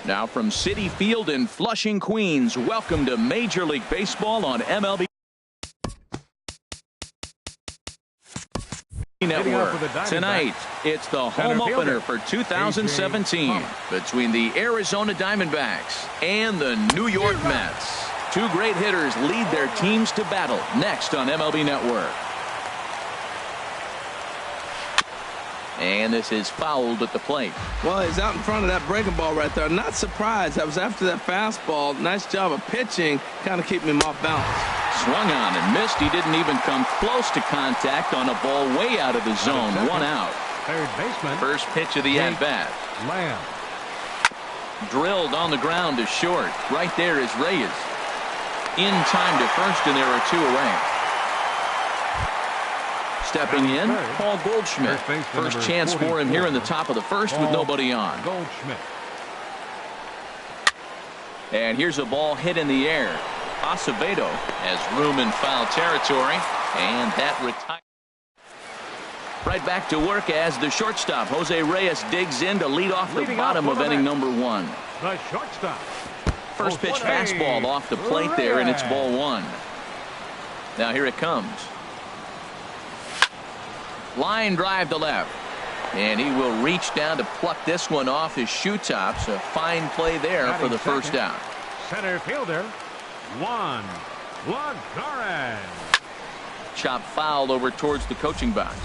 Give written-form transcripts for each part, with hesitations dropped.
Now from Citi Field in Flushing, Queens, welcome to Major League Baseball on MLB Network. Tonight, it's the home opener for 2017 between the Arizona Diamondbacks and the New York Mets. Two great hitters lead their teams to battle next on MLB Network. And this is fouled at the plate. Well, he's out in front of that breaking ball right there. Not surprised. That was after that fastball. Nice job of pitching, kind of keeping him off balance. Swung on and missed. He didn't even come close to contact on a ball way out of the zone. One out. Third baseman. First pitch of the at-bat. Drilled on the ground to short. Right there is Reyes. In time to first, and there are two away. Stepping in, Paul Goldschmidt. First chance for him here in the top of the first with nobody on. And here's a ball hit in the air. Acevedo has room in foul territory, and that retires. Right back to work as the shortstop, Jose Reyes, digs in to lead off the bottom of inning number one. The shortstop. First pitch fastball off the plate there, and it's ball one. Now here it comes. Line drive to left. And he will reach down to pluck this one off his shoe tops. A fine play there for the first out. Center fielder, Juan Lagares. Chop fouled over towards the coaching box.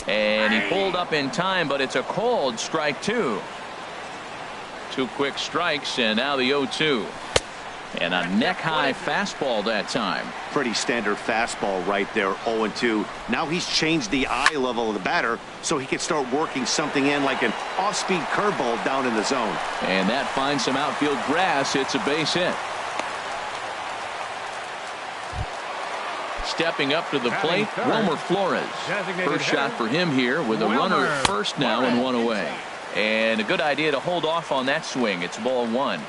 And he pulled up in time, but it's a called strike two. Two quick strikes, and now the 0-2. And a neck-high fastball that time. Pretty standard fastball right there, 0-2. Now he's changed the eye level of the batter so he can start working something in like an off-speed curveball down in the zone. And that finds some outfield grass. It's a base hit. Stepping up to the plate, Wilmer Flores. First shot for him here with a runner at first now and one away. And a good idea to hold off on that swing. It's ball one.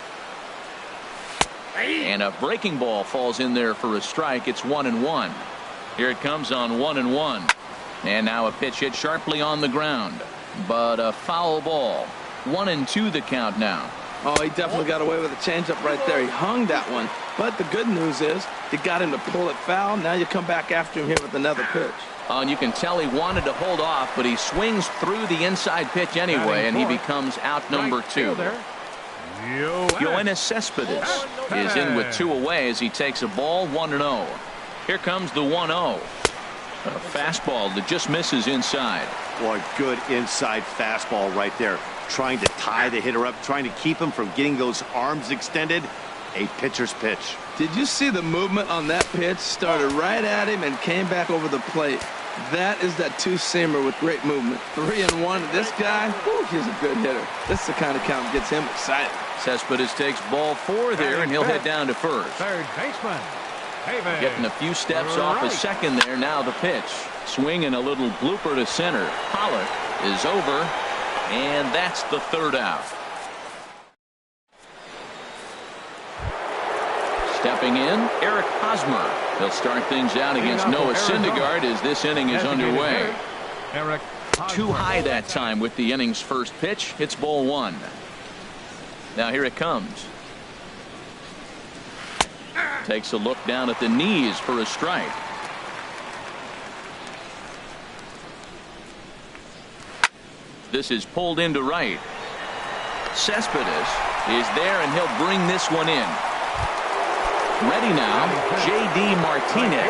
And a breaking ball falls in there for a strike. It's 1-1. Here it comes on 1-1. And now a pitch hit sharply on the ground. But a foul ball. 1-2 the count now. Oh, he definitely got away with a changeup right there. He hung that one. But the good news is you got him to pull it foul. Now you come back after him here with another pitch. Oh, and you can tell he wanted to hold off, but he swings through the inside pitch anyway, and he becomes out number two. Yoenis Cespedes is in with two away as he takes a ball 1-0. Here comes the 1-0. A fastball that just misses inside. What good inside fastball right there. Trying to tie the hitter up, trying to keep him from getting those arms extended. A pitcher's pitch. Did you see the movement on that pitch? Started right at him and came back over the plate. That is that two-seamer with great movement. 3-1. This guy, whew, he's a good hitter. This is the kind of count that gets him excited. Cespedes takes ball four there, and he'll head down to first. Third baseman. Getting a few steps off his second there. Now the pitch. Swing and a little blooper to center. Pollock is over, and that's the third out. Stepping in, Eric Hosmer. He'll start things out against Noah Syndergaard as this inning is underway. Too high that time with the inning's first pitch. It's ball one. Now here it comes. Takes a look down at the knees for a strike. This is pulled into right. Cespedes is there, and he'll bring this one in. Ready now, J.D. Martinez.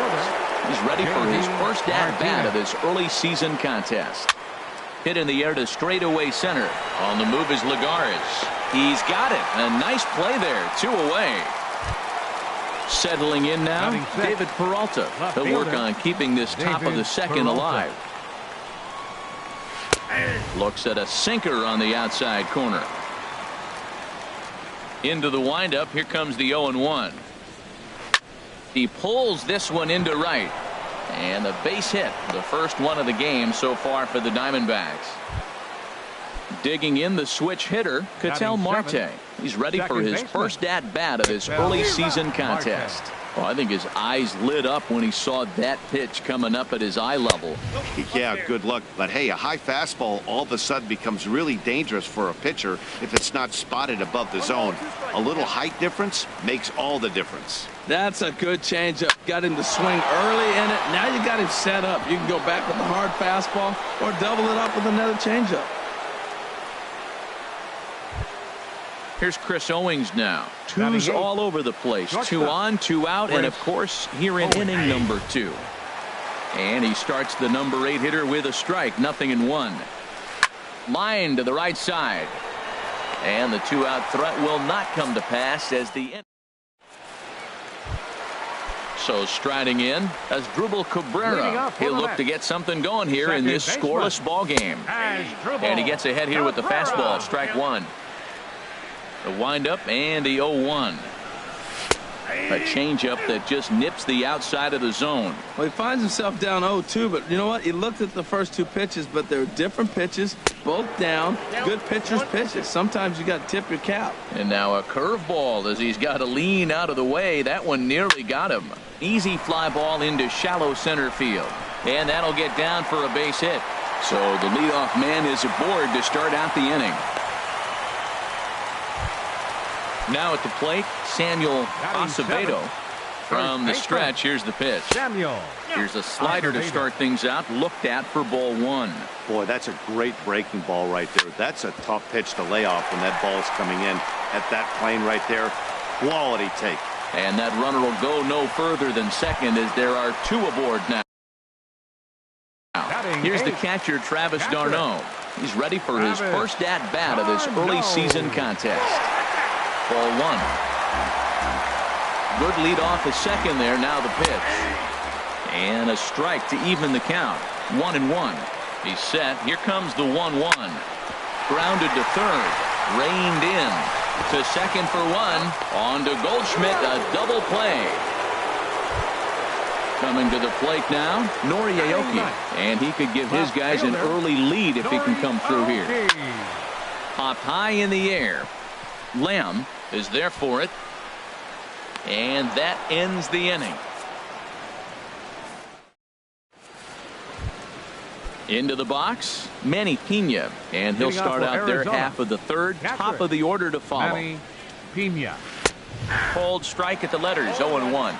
He's ready for his first at-bat of this early season contest. Hit in the air to straightaway center. On the move is Lagares. He's got it. A nice play there. Two away. Settling in now, David Peralta. He'll work on keeping this top of the second alive. Looks at a sinker on the outside corner. Into the windup. Here comes the 0-1. He pulls this one into right. And a base hit. The first one of the game so far for the Diamondbacks. Digging in the switch hitter, Ketel Marte. He's ready for his first at-bat of this early season contest. Well, I think his eyes lit up when he saw that pitch coming up at his eye level. Yeah, good luck. But hey, a high fastball all of a sudden becomes really dangerous for a pitcher if it's not spotted above the zone. A little height difference makes all the difference. That's a good changeup. Got him to swing early in it. Now you got him set up. You can go back with a hard fastball or double it up with another changeup. Here's Chris Owings now. Twos all over the place. 2 on, 2 out, and of course here in inning number 2. And he starts the number 8 hitter with a strike. 0-1. Line to the right side. And the 2-out threat will not come to pass as the inning. So striding in as Drupal Cabrera. He'll look to get something going here in this scoreless ball game. And he gets ahead here with the fastball. Strike 1. The windup and the 0-1. A changeup that just nips the outside of the zone. Well, he finds himself down 0-2, but you know what? He looked at the first 2 pitches, but they're different pitches, both down. Good pitchers' pitches. Sometimes you got to tip your cap. And now a curveball as he's got to lean out of the way. That one nearly got him. Easy fly ball into shallow center field. And that'll get down for a base hit. So the leadoff man is aboard to start out the inning. Now at the plate, Samuel Acevedo from the stretch. Here's the pitch. Here's a slider to start things out. Looked at for ball 1. Boy, that's a great breaking ball right there. That's a tough pitch to lay off when that ball's coming in at that plane right there. Quality take. And that runner will go no further than second as there are 2 aboard now. Here's the catcher, Travis d'Arnaud. He's ready for his first at-bat of this early season contest. Ball 1. Good lead off the second there. Now the pitch. And a strike to even the count. 1-1. He's set. Here comes the 1-1. Grounded to third. Reined in. To second for 1. On to Goldschmidt. A double play. Coming to the plate now, Noriaoki. And he could give his guys an early lead if he can come through here. Popped high in the air. Lamb is there for it. And that ends the inning. Into the box, Manny Pena. And he'll start out there half of the third. Top of the order to follow. Manny Pena. Cold strike at the letters. 0-1.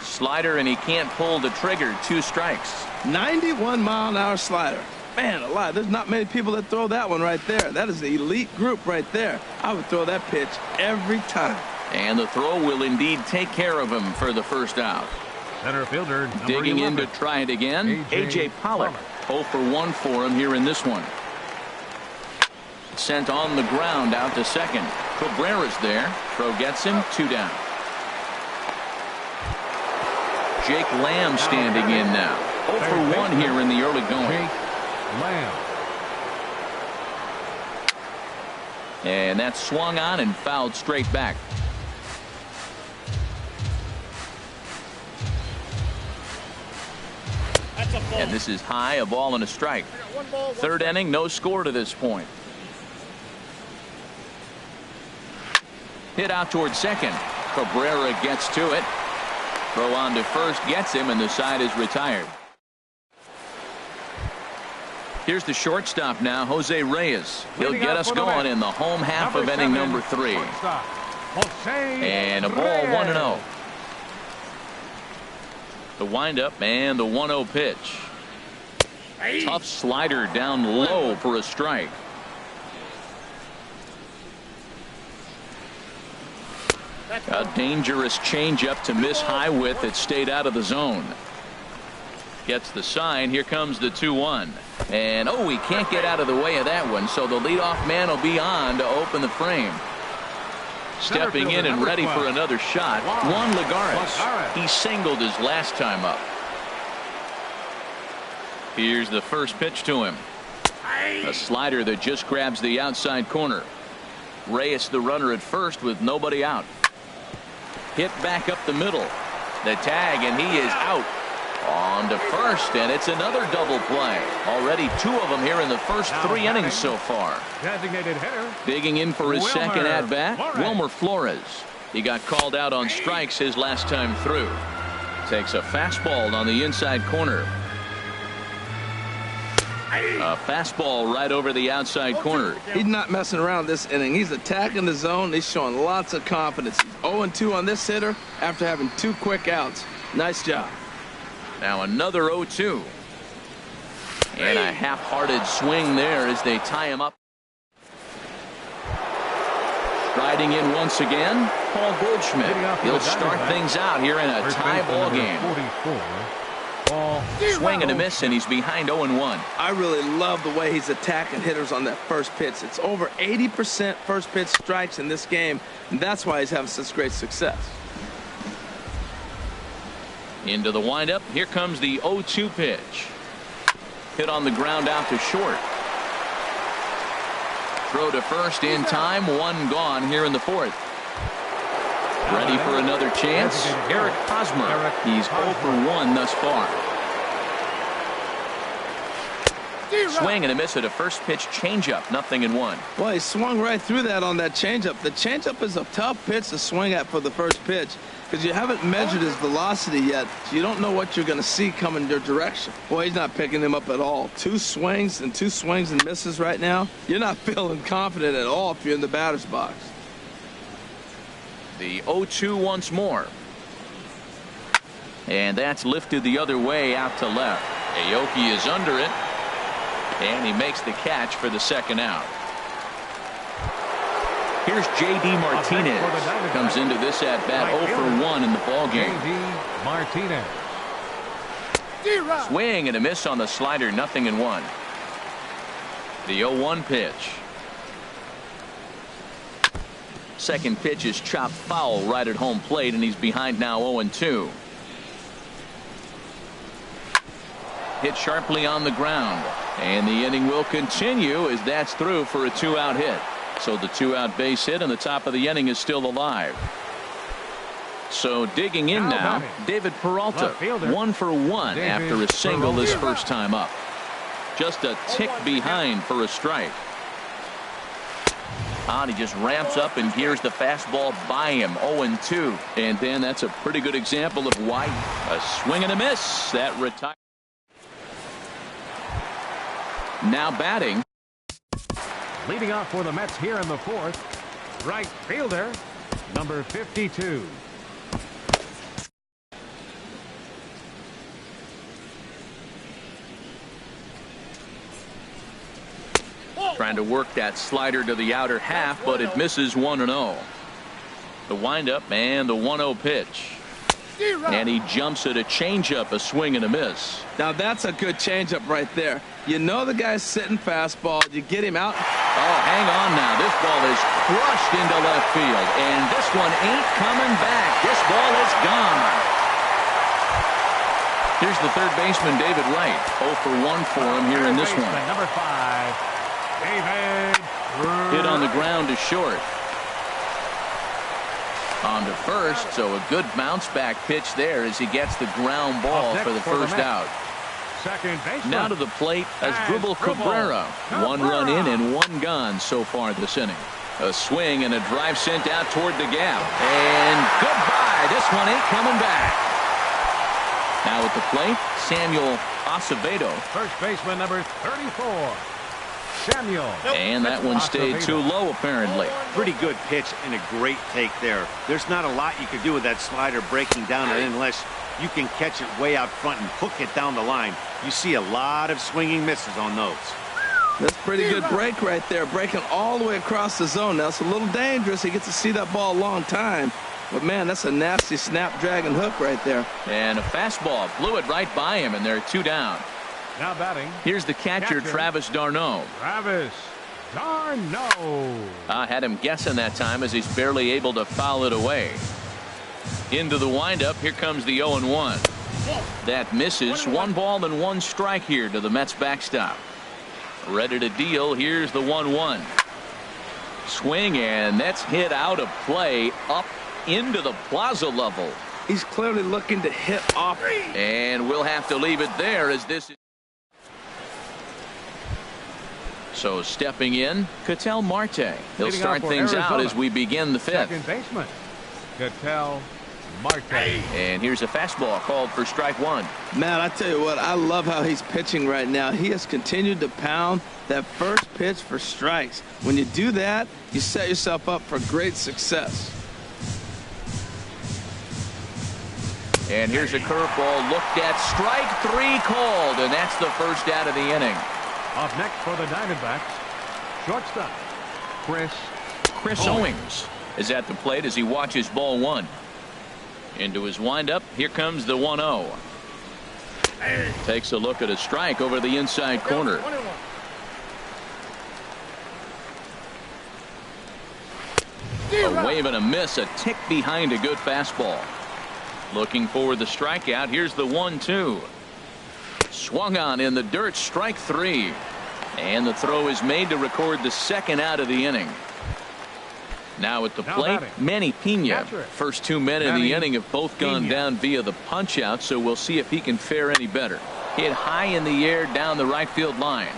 Slider, and he can't pull the trigger. 2 strikes. 91-mile-an-hour slider. Man alive, there's not many people that throw that one right there. That is the elite group right there. I would throw that pitch every time. And the throw will indeed take care of him for the first out. Center fielder Digging 11. in to try it again. A.J. Pollock. 0 for 1 for him here in this one. Sent on the ground out to second. Cabrera's there. Throw gets him. 2 down. Jake Lamb standing in now. 0 for 1 here in the early going. Jake Lamb. And that's swung on and fouled straight back. And this is high, a ball and a strike. Third inning, no score to this point. Hit out towards second. Cabrera gets to it. Throw on to first, gets him, and the side is retired. Here's the shortstop now, Jose Reyes. He'll get us going in the home half of inning number 3. And a ball 1-0. The windup and the 1-0 pitch. Tough slider down low for a strike. A dangerous changeup to miss high with that stayed out of the zone. Gets the sign. Here comes the 2-1. And oh, he can't get out of the way of that one. So the leadoff man will be on to open the frame. Stepping in and ready for another shot. Juan Lagares. He singled his last time up. Here's the first pitch to him. A slider that just grabs the outside corner. Reyes the runner at first with nobody out. Hit back up the middle. The tag, and he is out. On to first, and it's another double play. Already 2 of them here in the first 3 innings so far. Designated hitter. Digging in for his Wilmer second at-bat, Flores. Wilmer Flores. He got called out on strikes his last time through. Takes a fastball on the inside corner. A fastball right over the outside corner. He's not messing around this inning. He's attacking the zone. He's showing lots of confidence. 0-2 on this hitter after having 2 quick outs. Nice job. Now another 0-2. And a half-hearted swing there as they tie him up. Striding in once again, Paul Goldschmidt. He'll start things out here in a tie ball game. Swing and a miss, and he's behind 0-1. I really love the way he's attacking hitters on that first pitch. It's over 80% first pitch strikes in this game, and that's why he's having such great success. Into the windup. Here comes the 0-2 pitch. Hit on the ground out to short. Throw to first in time. 1 gone here in the 4th. Ready for another chance. Eric Hosmer. He's 0 for 1 thus far. Swing and a miss at a first pitch changeup. 0-1. Well, he swung right through that on that changeup. The changeup is a tough pitch to swing at for the first pitch because you haven't measured his velocity yet. So you don't know what you're going to see coming your direction. Boy, he's not picking him up at all. 2 swings and misses right now. You're not feeling confident at all if you're in the batter's box. The 0-2 once more. And that's lifted the other way out to left. Aoki is under it. And he makes the catch for the second out. Here's J.D. Martinez. Comes into this at-bat 0 for 1 in the ballgame. J.D. Martinez. Swing and a miss on the slider. 0-1. The 0-1 pitch. Second pitch is chopped foul right at home plate, and he's behind now 0-2. Hit sharply on the ground, and the inning will continue as that's through for a 2-out hit. So the 2-out base hit and the top of the inning is still alive. So digging in now, David Peralta, 1 for 1 after a single his first time up. Just a tick behind for a strike. And he just ramps up and gears the fastball by him. 0-2. And then that's a pretty good example of why a swing and a miss. That retires. Now batting. Leading off for the Mets here in the 4th, right fielder, number 52. Trying to work that slider to the outer half, but it misses 1-0. The windup and the 1-0 pitch. And he jumps at a changeup, a swing and a miss. Now that's a good changeup right there. You know the guy's sitting fastball. You get him out. Oh, hang on now. This ball is crushed into left field. And this one ain't coming back. This ball is gone. Here's the third baseman, David Wright. 0 for 1 for him here in this one. Number 5, David. Hit on the ground to short. On to first, so a good bounce back pitch there as he gets the ground ball for the first out. Now to the plate Asdrubal Cabrera. 1 run in and 1 gone so far this inning. A swing and a drive sent out toward the gap. And goodbye. This one ain't coming back. Now at the plate, Samuel Acevedo. First baseman number 34. Samuel. And that one stayed too low apparently. Pretty good pitch and a great take there. There's not a lot you can do with that slider breaking down it unless you can catch it way out front and hook it down the line. You see a lot of swinging misses on those. That's pretty good break right there, breaking all the way across the zone. Now it's a little dangerous. He gets to see that ball a long time. But man, that's a nasty snap-dragon hook right there. And a fastball blew it right by him, and they're 2 down. Now batting. Here's the catcher, Travis d'Arnaud. Travis d'Arnaud. I had him guessing that time as he's barely able to foul it away. Into the windup. Here comes the 0-1. That misses. 1 ball and 1 strike here to the Mets backstop. Ready to deal. Here's the 1-1. Swing, and that's hit out of play up into the plaza level. He's clearly looking to hit off. And we'll have to leave it there as this is. So stepping in, Ketel Marte. He'll start things out as we begin the fifth. Second baseman, Ketel Marte. And here's a fastball called for strike one. Man, I tell you what, I love how he's pitching right now. He has continued to pound that first pitch for strikes. When you do that, you set yourself up for great success. And here's a curveball looked at. Strike three called, and that's the first out of the inning. Up next for the Diamondbacks, shortstop, Chris Owings is at the plate as he watches ball one. Into his windup, here comes the 1-0. Takes a look at a strike over the inside corner. A wave and a miss, a tick behind a good fastball. Looking for the strikeout. Here's the 1-2. Swung on in the dirt, strike three. And the throw is made to record the second out of the inning. Now at the plate, Manny Pena. First 2 men in the inning have both gone down via the punch out, so we'll see if he can fare any better. Hit high in the air down the right field line.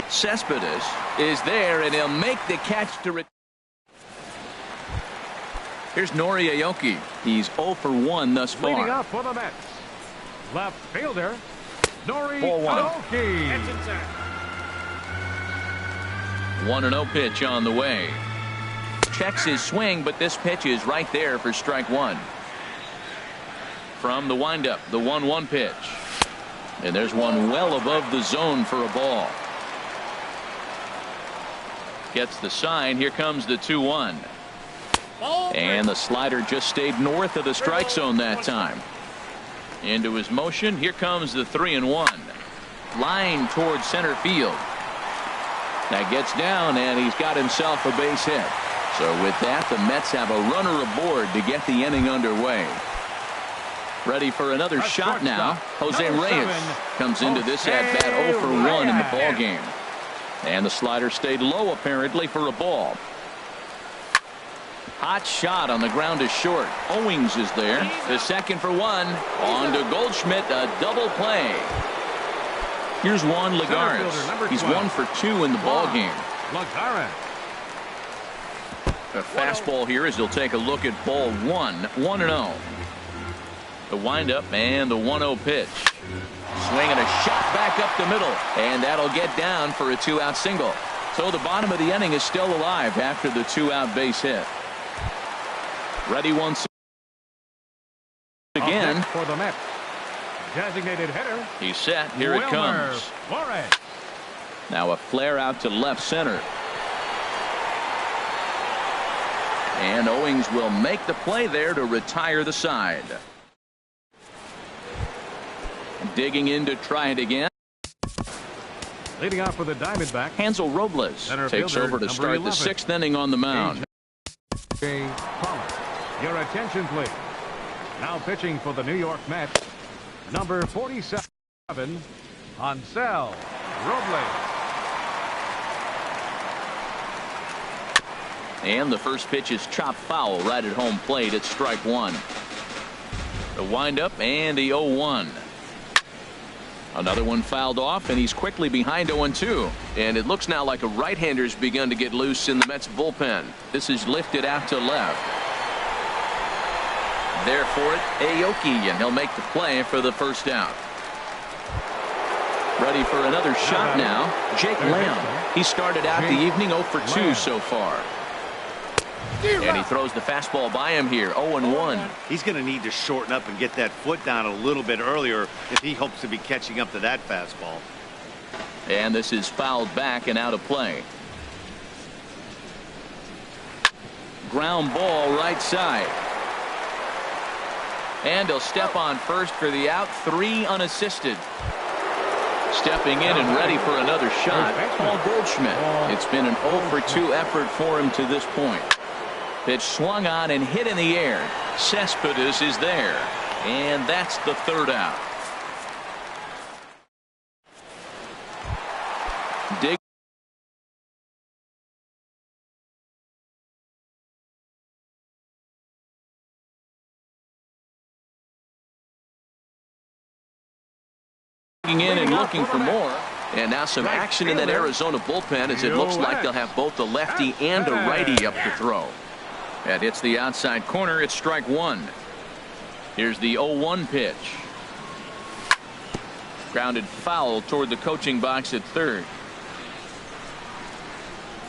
Cespedes is there, and he'll make the catch to Here's Nori Aoki. He's 0 for 1 thus far. Leading up for the Mets, left fielder Nori Ball one. Aoki. 1-0 pitch on the way. Checks his swing, but this pitch is right there for strike one. From the windup, the 1-1 pitch. And there's one well above the zone for a ball. Gets the sign. Here comes the 2-1. And the slider just stayed north of the strike zone that time. Into his motion. Here comes the 3-1. Line towards center field. That gets down, and he's got himself a base hit. So with that, the Mets have a runner aboard to get the inning underway. Ready for another shot now. Jose Reyes comes into this at bat 0 for 1 in the ball game. And the slider stayed low apparently for a ball. Hot shot on the ground to short. Owings is there. The second for 1. On to Goldschmidt, a double play. Here's Juan Lagares. He's 1 for 2 in the ball game. A fastball here as he'll take a look at ball 1. 1-0. The windup and the 1-0 pitch. Swinging a shot back up the middle, and that'll get down for a 2-out single. So the bottom of the inning is still alive after the 2-out base hit. Ready once again for the Mets. Designated hitter. He's set. Here it comes. Now a flare out to left center. And Owings will make the play there to retire the side. Digging in to try it again. Leading off for the Diamondbacks, Hansel Robles takes over to start 11. the 6th inning on the mound. Your attention, please. Now pitching for the New York Mets, number 47, Hansel Robles. And the first pitch is chopped foul right at home plate at strike one. The windup and the 0-1. Another one fouled off, and he's quickly behind 0-2. And it looks now like a right-hander's begun to get loose in the Mets bullpen. This is lifted out to left. There for it, Aoki, and he'll make the play for the first out. Ready for another shot now, Jake Lamb. He started out the evening 0 for 2 so far. And he throws the fastball by him here, 0-1. He's going to need to shorten up and get that foot down a little bit earlier if he hopes to be catching up to that fastball. And this is fouled back and out of play. Ground ball right side. And he'll step on first for the out, 3 unassisted. Stepping in and ready for another shot, Paul Goldschmidt. It's been an 0 for 2 effort for him to this point. Pitch swung on and hit in the air. Cespedes is there. And that's the 3rd out. Dig digging in and looking for more. And now some action in that Arizona bullpen as it looks like they'll have both a lefty and a righty up to throw. That hits the outside corner. It's strike one. Here's the 0-1 pitch. Grounded foul toward the coaching box at third.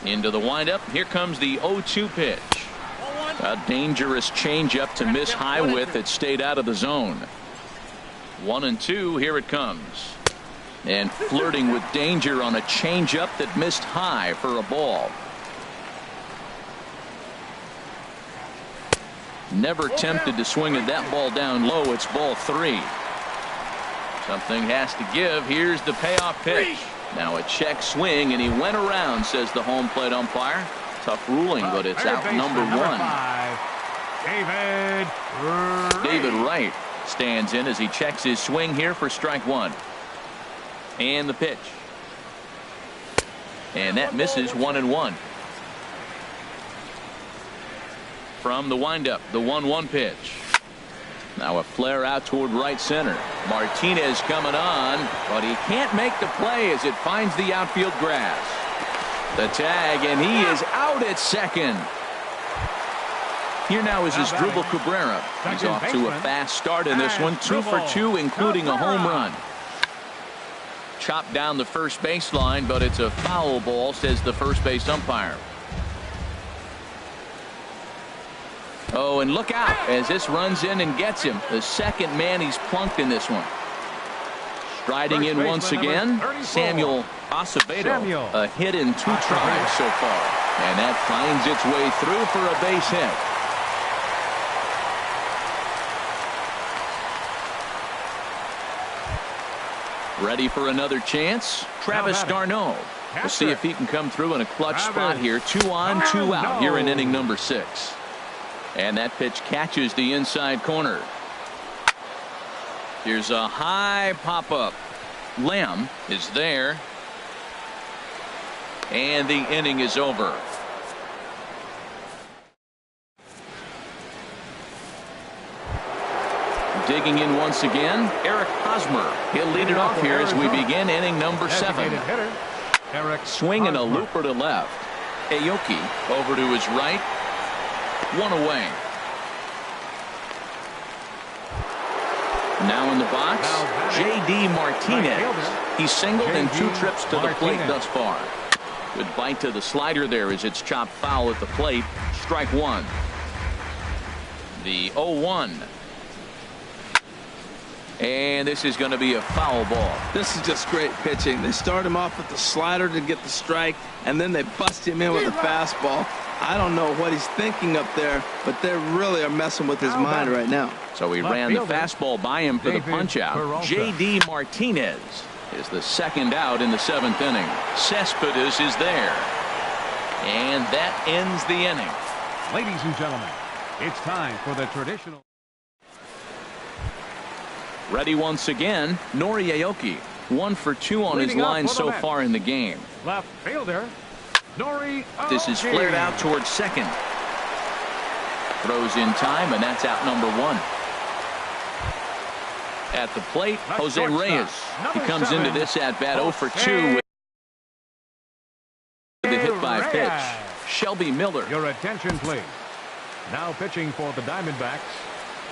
Into the windup. Here comes the 0-2 pitch. A dangerous changeup to miss high with. It stayed out of the zone. 1-2. Here it comes. And flirting with danger on a changeup that missed high for a ball. Never tempted to swing at that ball down low. It's ball three. Something has to give. Here's the payoff pitch. Now a check swing, and he went around, says the home plate umpire. Tough ruling, but it's out number one. David Wright stands in as he checks his swing here for strike one. And the pitch. And that misses 1-1. From the windup, the 1-1 pitch. Now a flare out toward right center. Martinez coming on, but he can't make the play as it finds the outfield grass. The tag, and he is out at second. Here now is Asdrubal Cabrera. He's off to a fast start in this one. 2 for 2, including a home run. Chopped down the first baseline, but it's a foul ball, says the first base umpire. Oh, and look out as this runs in and gets him. The second man he's plunked in this one. Striding in once again, Samuel Acevedo. A hit in 2 tries so far. And that finds its way through for a base hit. Ready for another chance? Travis d'Arnaud. We'll see if he can come through in a clutch spot here. 2 on, 2 out here in inning number 6. And that pitch catches the inside corner. Here's a high pop-up. Lamb is there. And the inning is over. Digging in once again, Eric Hosmer. He'll lead it off here as we begin inning number 7. Swinging a looper to left. Aoki over to his right. 1 away. Now in the box, J.D. Martinez. He's singled in 2 trips to the plate thus far. Good bite to the slider there as it's chopped foul at the plate. Strike one. The 0-1. And this is going to be a foul ball. This is just great pitching. They start him off with the slider to get the strike, and then they bust him in with a fastball. I don't know what he's thinking up there, but they really are messing with his mind right now. So he ran the fastball by him for the punch out. J.D. Martinez is the second out in the 7th inning. Cespedes is there. And that ends the inning. Ladies and gentlemen, it's time for the traditional. Ready once again, Nori Aoki. 1 for 2 on his line so far in the game. Left fielder, Nori Aoki. This is flared out towards second. Throws in time, and that's out number 1. At the plate, Jose Reyes. He comes into this at bat 0 for 2 with the hit by pitch. Shelby Miller. Your attention, please. Now pitching for the Diamondbacks.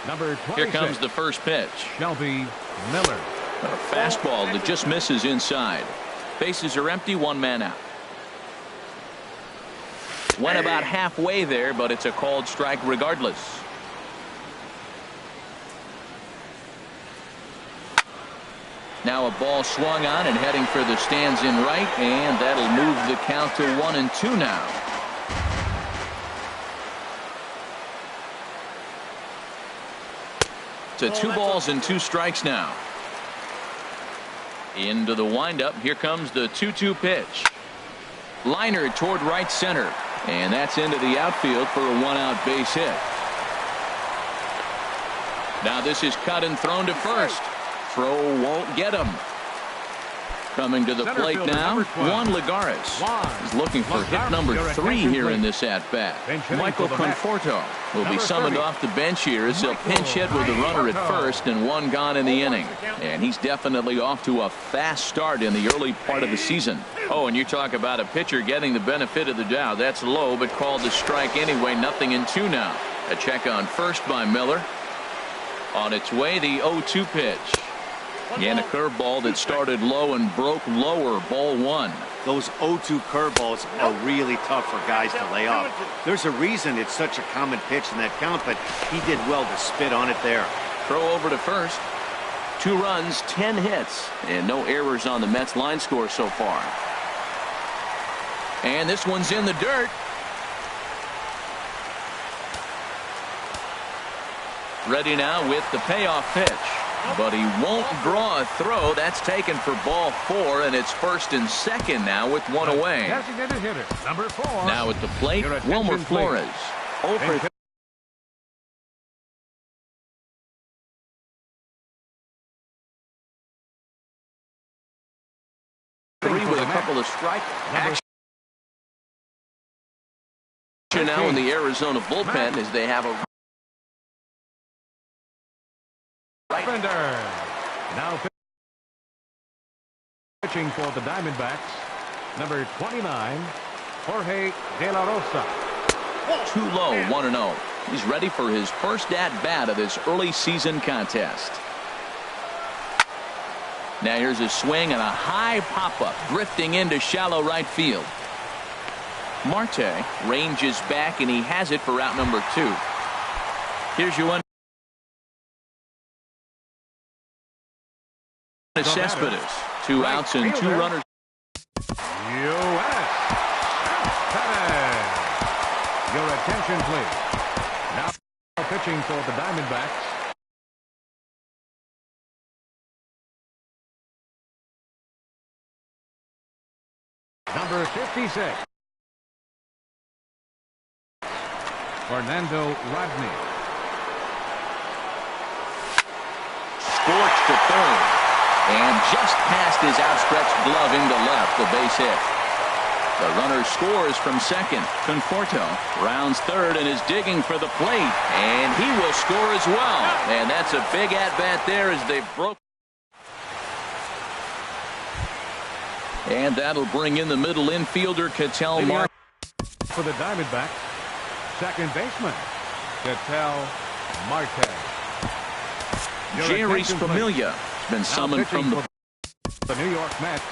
Number 26. Here comes the first pitch. Shelby Miller. A fastball that just misses inside. Bases are empty, 1 man out. Went about halfway there, but it's a called strike regardless. Now a ball swung on and heading for the stands in right, and that'll move the count to 1-2 now. To 2 balls and 2 strikes now. Into the windup. Here comes the 2-2 pitch. Liner toward right center. And that's into the outfield for a 1-out base hit. Now this is cut and thrown to first. Throw won't get him. Coming to the Center plate fielder, now, number 12. Juan Lagares. Juan He's looking for hit number your 3 attention, here in please. this at-bat. Bench hitting Michael for the Mets. Conforto will be Number summoned 30. off the bench here as he'll Michael pinch hit with the runner at Conforto. first and 1 gone in the inning. And he's definitely off to a fast start in the early part of the season. Oh, and you talk about a pitcher getting the benefit of the doubt. That's low, but called a strike anyway. 0-2 now. A check on first by Miller. On its way, the 0-2 pitch. And a curveball that started low and broke lower. Ball 1. Those 0-2 curveballs are really tough for guys to lay off. There's a reason it's such a common pitch in that count, but he did well to spit on it there. Throw over to first. 2 runs, 10 hits, and no errors on the Mets line score so far. And this one's in the dirt. Ready now with the payoff pitch. But he won't draw a throw. That's taken for ball 4, and it's first and second now with 1 away. Designated hitter, number 4. Now at the plate, Your attention, Wilmer please. Flores. Over 3 with a couple of strike action now in the Arizona bullpen as they have a Bender. Now pitching for the Diamondbacks, number 29, Jorge De La Rosa. too low, 1-0. He's ready for his first at-bat of this early season contest. Now here's a swing and a high pop-up drifting into shallow right field. Marte ranges back and he has it for out number 2. Here's your one. Cespedes. 2 outs and 2 runners. U.S. Your attention, please. Now pitching for the Diamondbacks, number 56, Fernando Rodney. Scorched to third. And just past his outstretched glove into left, the base hit. The runner scores from second. Conforto rounds third and is digging for the plate. And he will score as well. And that's a big at-bat there as they broke. And that'll bring in the middle infielder, Ketel Marte. For the Diamondbacks, second baseman, Ketel Marte. Your Jerry attention, please. Familia has been summoned from the New York Mets,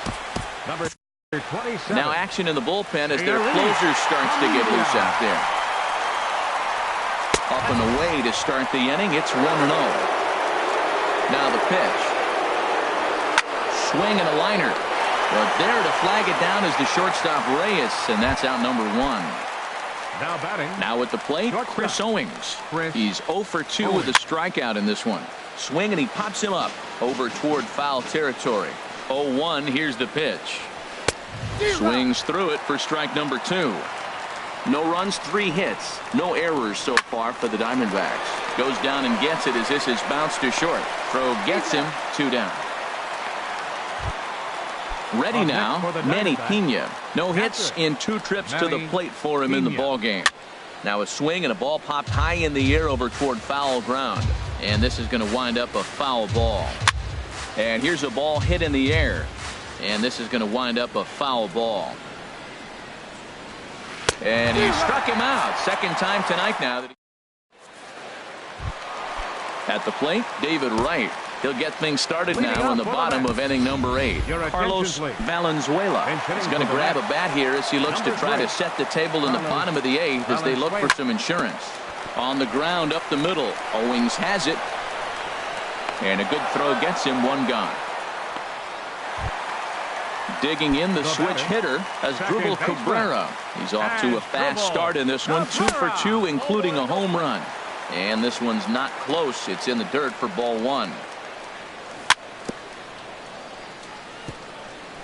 number 27. Now action in the bullpen as their closer starts to get loose out there. Up and away to start the inning. It's 1-0. Now the pitch. Swing and a liner. But there to flag it down is the shortstop Reyes, and that's out number 1. Now batting. Now at the plate, Chris Owings. He's 0 for 2 with a strikeout in this one. Swing and he pops him up over toward foul territory. 0-1. Here's the pitch. Swings through it for strike number 2. No runs, 3 hits. No errors so far for the Diamondbacks. Goes down and gets it as this is bounced to short. Throw gets him. 2 down. Ready now, Manny Pena. No hits in 2 trips to the plate for him in the ball game. Now a swing and a ball popped high in the air over toward foul ground. And this is going to wind up a foul ball. And here's a ball hit in the air. And this is going to wind up a foul ball. And he struck him out. Second time tonight now. At the plate, David Wright. He'll get things started now in the bottom of inning number 8. Carlos Valenzuela is going to grab a bat here as he looks to try to set the table in the bottom of the 8th as they look for some insurance. On the ground up the middle. Owings has it. And a good throw gets him. 1 gone. Digging in the switch hitter Asdrubal Cabrera. He's off to a fast start in this one. 2 for 2, including a home run. And this one's not close. It's in the dirt for ball 1.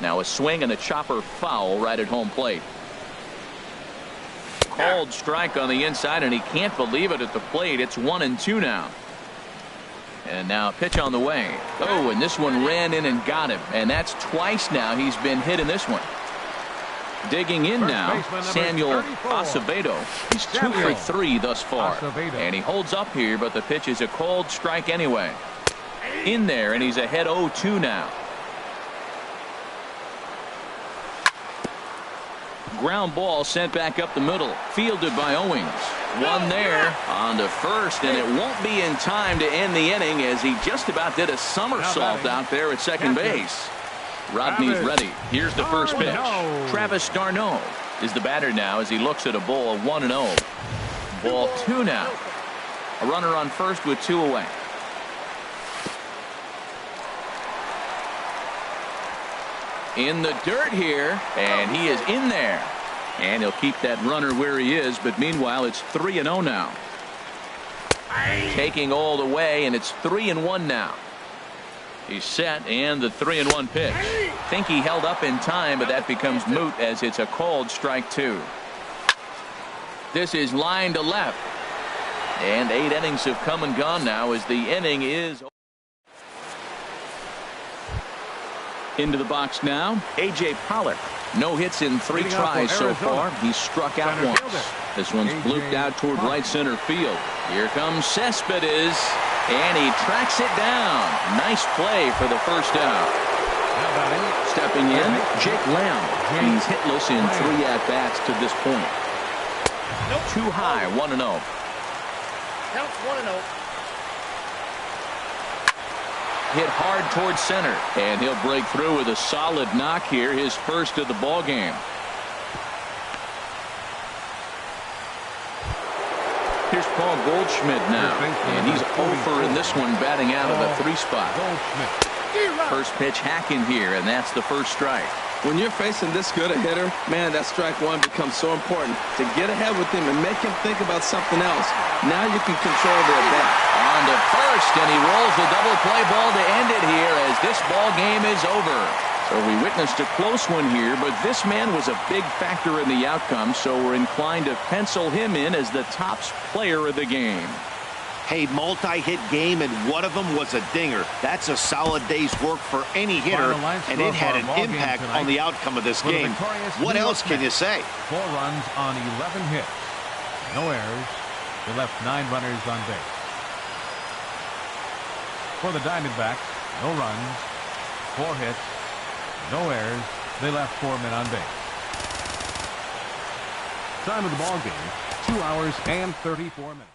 Now a swing and a chopper foul right at home plate. Called strike on the inside, and he can't believe it at the plate. It's 1-2 now. And now pitch on the way. Oh, and this one ran in and got him. And that's twice now he's been hit in this one. Digging in now, Samuel Acevedo. He's 2 for 3 thus far. And he holds up here, but the pitch is a called strike anyway. In there, and he's ahead 0-2 now. Ground ball sent back up the middle. Fielded by Owings. One there on to first, and it won't be in time to end the inning as he just about did a somersault out there at second base. Rodney's ready. Here's the first pitch. Travis d'Arnaud is the batter now as he looks at a ball of 1-0. Ball 2 now. A runner on first with 2 away. In the dirt here, and he is in there. And he'll keep that runner where he is, but meanwhile it's 3-0 now. Taking all the way, and it's 3-1 now. He's set, and the 3-1 pitch. Think he held up in time, but that becomes moot as it's a called strike 2. This is line to left. And 8 innings have come and gone now as the inning is. Into the box now, A.J. Pollock. No hits in 3 tries so far. He's struck out once. This one's blooped out toward right center field. Here comes Cespedes, and he tracks it down. Nice play for the first out. Stepping in, Jake Lamb. He's hitless in 3 at-bats to this point. Too high, 1-0. Counts 1-0. Hit hard towards center, and he'll break through with a solid knock here, his first of the ball game. Here's Paul Goldschmidt now, and he's over in this one, batting out of the 3 spot. First pitch hacking here, and that's the first strike. When you're facing this good a hitter, man, that strike 1 becomes so important to get ahead with him and make him think about something else. Now you can control the at-bat. On to first, and he rolls the double play ball to end it here as this ball game is over. So we witnessed a close one here, but this man was a big factor in the outcome, so we're inclined to pencil him in as the top player of the game. Hey, multi-hit game, and one of them was a dinger. That's a solid day's work for any hitter, and it had an impact on the outcome of this game. What else can you say? 4 runs on 11 hits. No errors. They left 9 runners on base. For the Diamondbacks, no runs, 4 hits, no errors. They left 4 men on base. Time of the ball game, 2 hours and 34 minutes.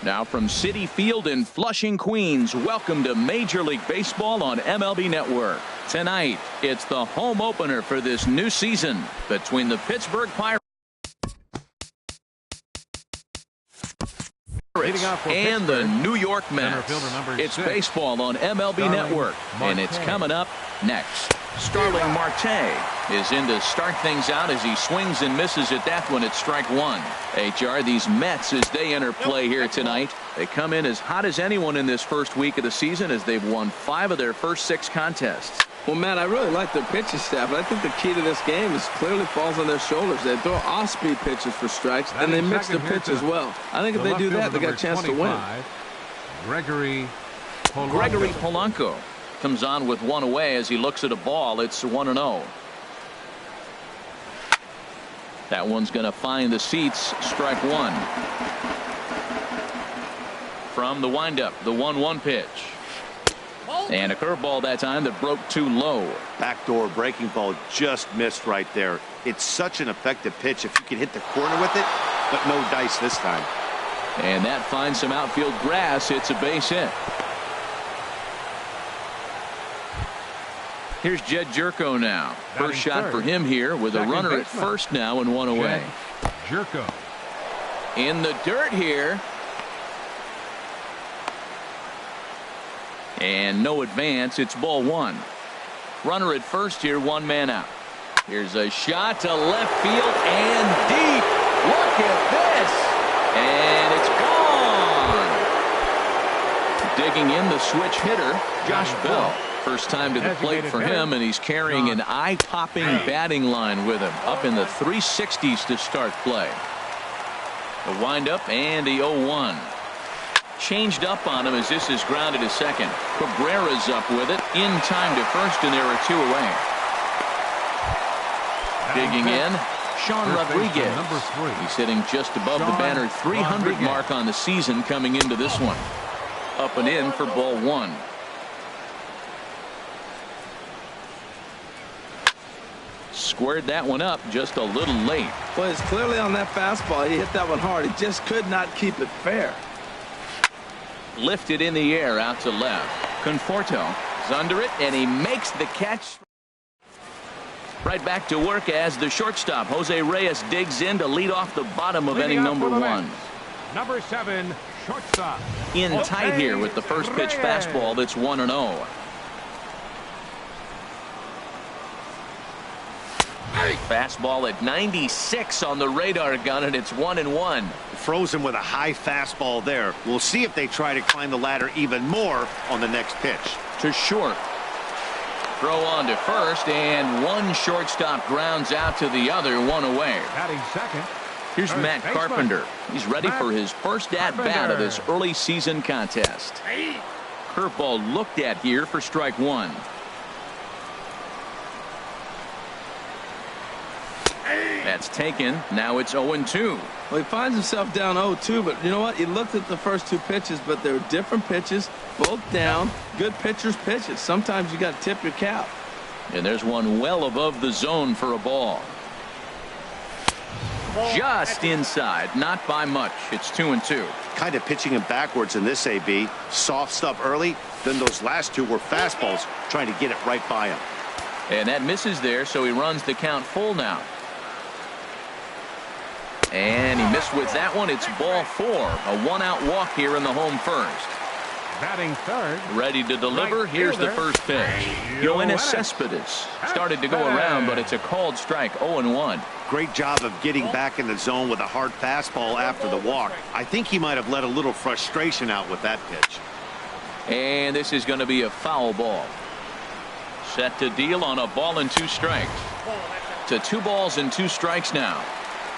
Now from Citi Field in Flushing, Queens, welcome to Major League Baseball on MLB Network. Tonight, it's the home opener for this new season between the Pittsburgh Pirates and the New York Mets. It's baseball on MLB Network, and it's coming up next. Starling Marte is in to start things out as he swings and misses at that one at strike one. HR, these Mets, as they enter play here tonight, they come in as hot as anyone in this first week of the season as they've won 5 of their first 6 contests. Well, Matt, I really like their pitching staff, but I think the key to this game is clearly falls on their shoulders. They throw off-speed pitches for strikes, and they mix their pitch as well. I think if they do that, they got a chance to win. Gregory Polanco comes on with one away as he looks at a ball. It's 1-0. That one's going to find the seats. Strike one. From the windup, the 1-1 pitch. And a curveball that time that broke too low. Backdoor breaking ball just missed right there. It's such an effective pitch if you can hit the corner with it, but no dice this time. And that finds some outfield grass. It's a base hit. Here's Jed Jerko now. First shot for him here with a runner at first now and one away. Jerko in the dirt here. And no advance. It's ball one. Runner at first here, one man out. Here's a shot to left field and deep. Look at this. And it's gone. Digging in the switch hitter, Josh Bell. First time to the plate for him, and he's carrying an eye-popping batting line with him. Up in the 360s to start play. The windup and the 0-1. Changed up on him as this is grounded to second. Cabrera's up with it in time to first, and there are 2 away. Digging in, Sean Rodriguez. He's hitting just above the banner 300 mark on the season coming into this one. Up and in for ball one. Squared that one up just a little late. Well, it's clearly on that fastball. He hit that one hard. He just could not keep it fair. Lifted in the air out to left. Conforto is under it, and he makes the catch. Right back to work as the shortstop, Jose Reyes, digs in to lead off the bottom of inning number 1. Number 7, shortstop. In tight here with the first pitch fastball that's 1-0. Fastball at 96 on the radar gun, and it's 1-1. Frozen with a high fastball there. We'll see if they try to climb the ladder even more on the next pitch. To short. Throw on to first, and one shortstop grounds out to the other, one away. Batting second. Here's Matt Carpenter. He's ready for his first at-bat of this early season contest. Curveball looked at here for strike one. That's taken. Now it's 0-2. Well, he finds himself down 0-2, but you know what? He looked at the first 2 pitches, but they were different pitches, both down. Good pitchers pitches. Sometimes you got to tip your cap. And there's one well above the zone for a ball. Just inside, not by much. It's 2-2. Kind of pitching him backwards in this AB. Soft stuff early, then those last 2 were fastballs, trying to get it right by him. And that misses there, so he runs the count full now. And he missed with that one. It's ball 4. A 1-out walk here in the home first. Batting third. Ready to deliver. Here's the first pitch. Yoenis Cespedes started to go around, but it's a called strike. 0-1. Great job of getting back in the zone with a hard fastball after the walk. I think he might have let a little frustration out with that pitch. And this is going to be a foul ball. Set to deal on a ball and 2 strikes. To 2 balls and 2 strikes now.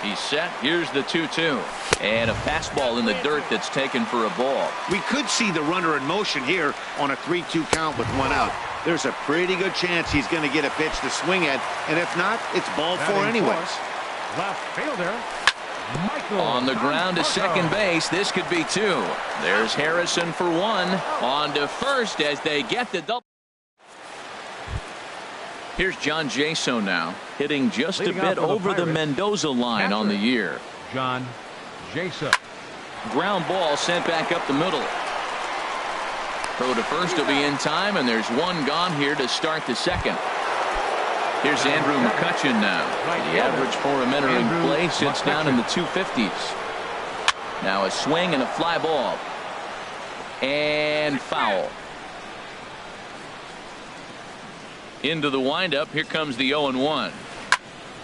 He's set. Here's the 2-2. And a fastball in the dirt that's taken for a ball. We could see the runner in motion here on a 3-2 count with 1 out. There's a pretty good chance he's going to get a pitch to swing at. And if not, it's ball 4 anyways. Left fielder. Michael on the ground to second base. This could be 2. There's Harrison for 1. On to first as they get the double. Here's John Jaso now, hitting just a bit over the Mendoza line on the year. John Jaso. Ground ball sent back up the middle. Throw to first will be in time, and there's one gone here to start the second. Here's Andrew McCutcheon now. The average for him entering play sits down in the 250s. Now a swing and a fly ball. And foul. Into the windup. Here comes the 0-1.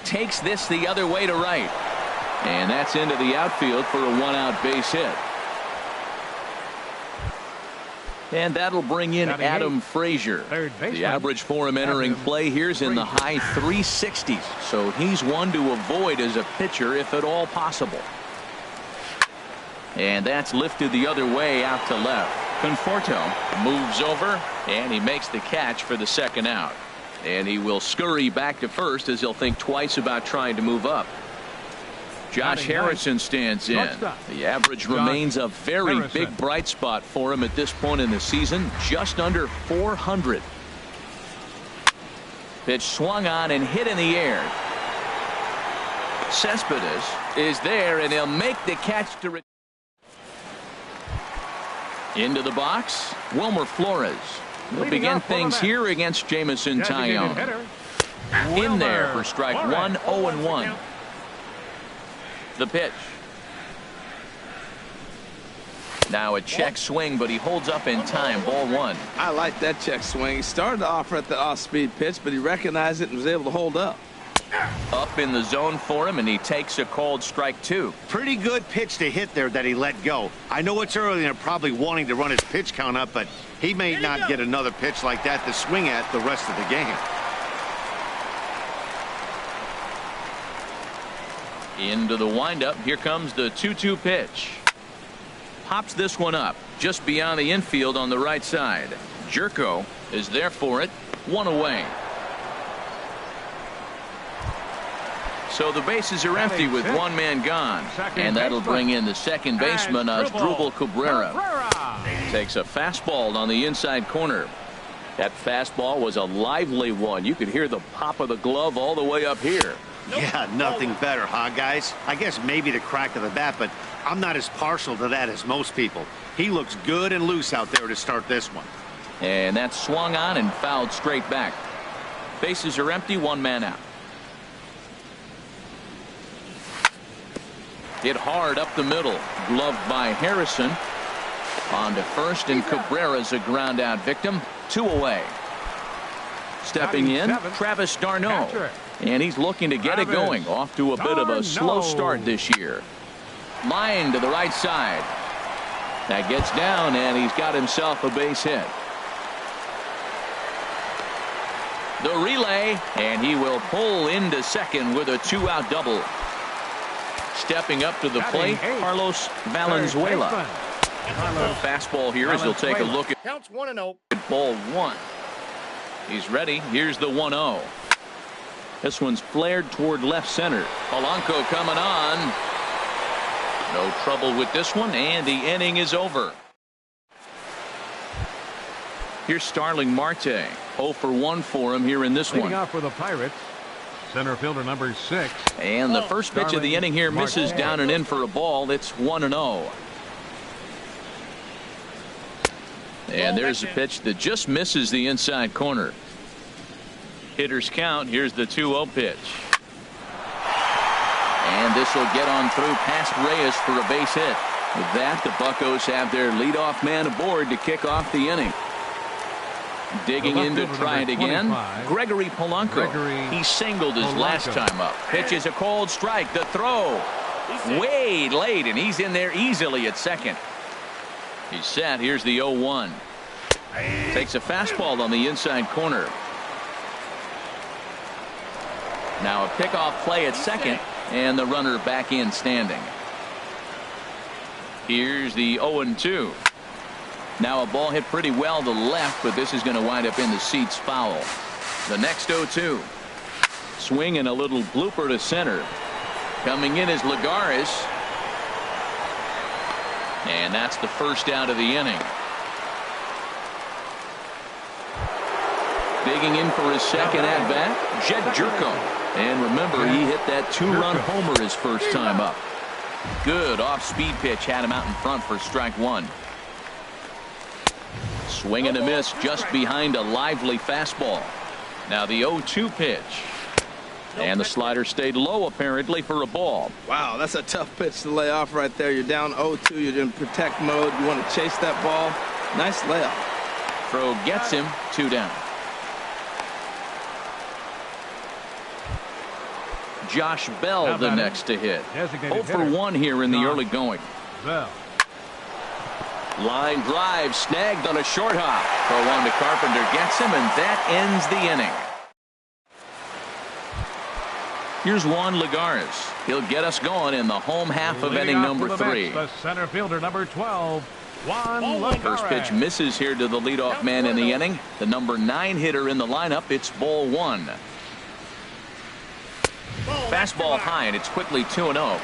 Takes this the other way to right. And that's into the outfield for a one-out base hit. And that'll bring in Adam Frazier. The average for him entering play here's in the high 360s. So he's one to avoid as a pitcher if at all possible. And that's lifted the other way out to left. Conforto moves over and he makes the catch for the second out. And he will scurry back to first as he'll think twice about trying to move up. Josh Harrison stands in. The average remains a very big bright spot for him at this point in the season, just under 400. Pitch swung on and hit in the air. Cespedes is there and he'll make the catch to into the box. Wilmer Flores will begin things here against Jamison Tyone. In there for strike one. 0-1. The pitch. Now a check swing, but he holds up in time. Ball one. I like that check swing. He started to offer at the off-speed pitch, but he recognized it and was able to hold up. Up in the zone for him, and he takes a called strike two. Pretty good pitch to hit there that he let go. I know it's early and they're probably wanting to run his pitch count up, but he may not get another pitch like that to swing at the rest of the game. Into the windup. Here comes the 2-2 pitch. Pops this one up just beyond the infield on the right side. Jerko is there for it. One away. So the bases are empty with one man gone. And that'll bring in the second baseman, Asdrubal Cabrera. Takes a fastball on the inside corner. That fastball was a lively one. You could hear the pop of the glove all the way up here. Yeah, nothing better, huh, guys? I guess maybe the crack of the bat, but I'm not as partial to that as most people. He looks good and loose out there to start this one. And that's swung on and fouled straight back. Bases are empty, one man out. Hit hard up the middle. Gloved by Harrison. On to first, and Cabrera's a ground out victim. Two away. Stepping in, Travis d'Arnaud. And he's looking to get it going. Off to a bit of a slow start this year. Line to the right side. That gets down, and he's got himself a base hit. The relay, and he will pull into second with a two-out double. Stepping up to the plate, Carlos Valenzuela. Fastball here as he'll take a look at Counts 1-0. ball one. He's ready. Here's the 1-0. This one's flared toward left center. Polanco coming on. No trouble with this one, and the inning is over. Here's Starling Marte. 0 for 1 for him here in this one. Leading off for the Pirates, center fielder number 6. And the first pitch of the inning here misses down and in for a ball. It's 1-0. And there's a pitch that just misses the inside corner. Hitters count. Here's the 2-0 pitch. And this will get on through past Reyes for a base hit. With that, the Buccos have their leadoff man aboard to kick off the inning. Digging in to try it again. Gregory Polanco. He singled his last time up. Pitch is a cold strike. The throw. Way late, and he's in there easily at second. He's set. Here's the 0-1. Takes a fastball on the inside corner. Now a pickoff play at second, and the runner back in standing. Here's the 0-2. Now a ball hit pretty well to left, but this is going to wind up in the seats foul. The next 0-2. Swing and a little blooper to center. Coming in is Lagares. And that's the first out of the inning. Digging in for his second at-bat, Jed Jerko. And remember, he hit that two-run homer his first time up. Good off-speed pitch had him out in front for strike one. Swing and a miss just behind a lively fastball. Now the 0-2 pitch. And the slider stayed low apparently for a ball. Wow, that's a tough pitch to lay off right there. You're down 0-2. You're in protect mode. You want to chase that ball. Nice layoff. Throw gets him, 2 down. Josh Bell the next to hit. 0 for 1 here in the early going. Bell. Line drive snagged on a short hop. Throw on to Carpenter gets him, and that ends the inning. Here's Juan Lagares. He'll get us going in the home half of inning number 3. The center fielder, number 12, Juan Lagares. First pitch misses here to the leadoff man in the inning. The number 9 hitter in the lineup. It's ball 1. Fastball high, and it's quickly 2-0.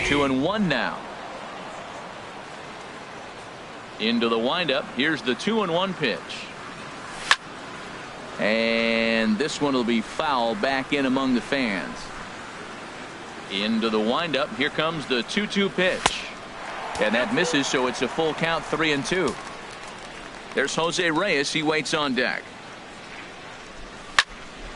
Two and 1 now. Into the windup. Here's the 2-1 pitch. And this one will be foul back in among the fans. Into the windup. Here comes the 2-2 pitch. And that misses, so it's a full count, 3-2. There's Jose Reyes. He waits on deck.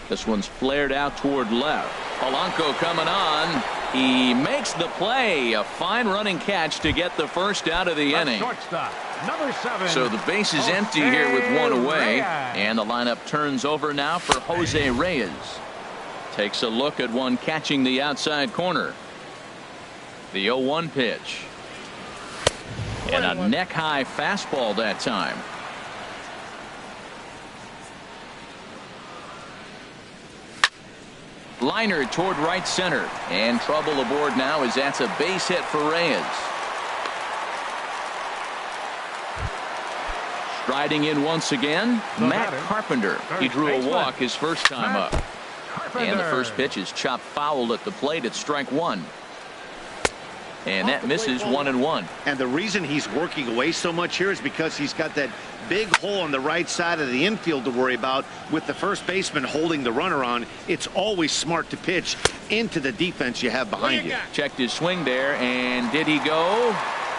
This one's flared out toward left. Polanco coming on. He makes the play. A fine running catch to get the first out of the inning. Shortstop, number 7. So the base is empty here with 1 away. And the lineup turns over now for Jose Reyes. Takes a look at one catching the outside corner. The 0-1 pitch. And a neck-high fastball that time. Liner toward right center, and trouble aboard now as that's a base hit for Reyes. Striding in once again, Matt Carpenter. He drew a walk his first time up. And the first pitch is chopped foul at the plate at strike 1. And that misses 1-1. And the reason he's working away so much here is because he's got that big hole on the right side of the infield to worry about. With the first baseman holding the runner on, it's always smart to pitch into the defense you have behind you. Checked his swing there, and did he go?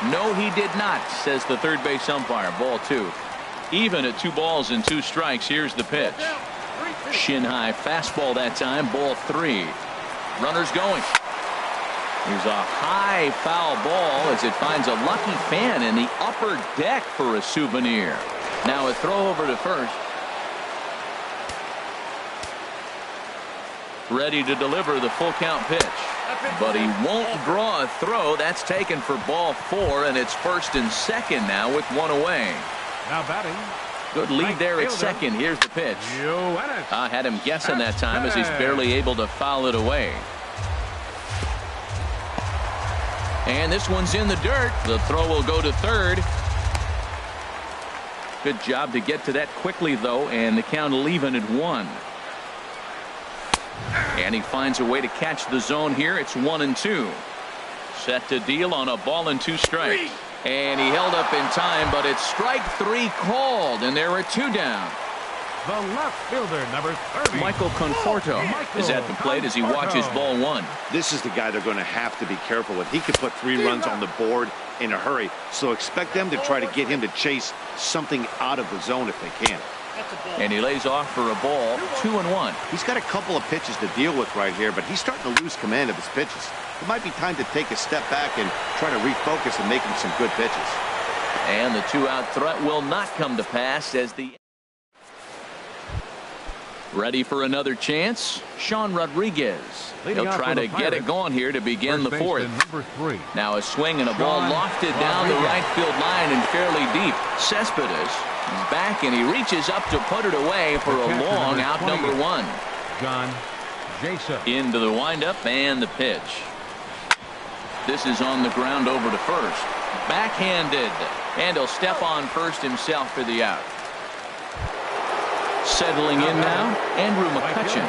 No, he did not, says the third base umpire. Ball 2. Even at 2 balls and 2 strikes. Here's the pitch. Shin high fastball that time. Ball 3. Runners going. Here's a high foul ball as it finds a lucky fan in the upper deck for a souvenir. Now a throw over to first. Ready to deliver the full count pitch. But he won't draw a throw. That's taken for ball 4, and it's first and second now with 1 away. Now batting. Good lead there at second. Here's the pitch. I had him guessing that time as he's barely able to foul it away. And this one's in the dirt. The throw will go to third. Good job to get to that quickly, though, and the count will even at 1. And he finds a way to catch the zone here. It's 1-2. Set to deal on a ball and 2 strikes. And he held up in time, but it's strike 3 called, and there are 2 down. The left fielder, number 30. Michael Conforto is at the plate as he watches ball 1. This is the guy they're going to have to be careful with. He could put 3 runs on the board in a hurry, so expect them to try to get him to chase something out of the zone if they can. And he lays off for a ball, 2-1. He's got a couple of pitches to deal with right here, but he's starting to lose command of his pitches. It might be time to take a step back and try to refocus and make him some good pitches. And the 2-out threat will not come to pass as the ready for another chance. Sean Rodriguez. He'll try to get it going here to begin the 4th. Now a swing and a ball lofted down the right field line and fairly deep. Cespedes is back and he reaches up to put it away for a long out number 1. John Jason. Into the windup and the pitch. This is on the ground over to first. Backhanded. And he'll step on first himself for the out. Settling in now, Andrew McCutchen.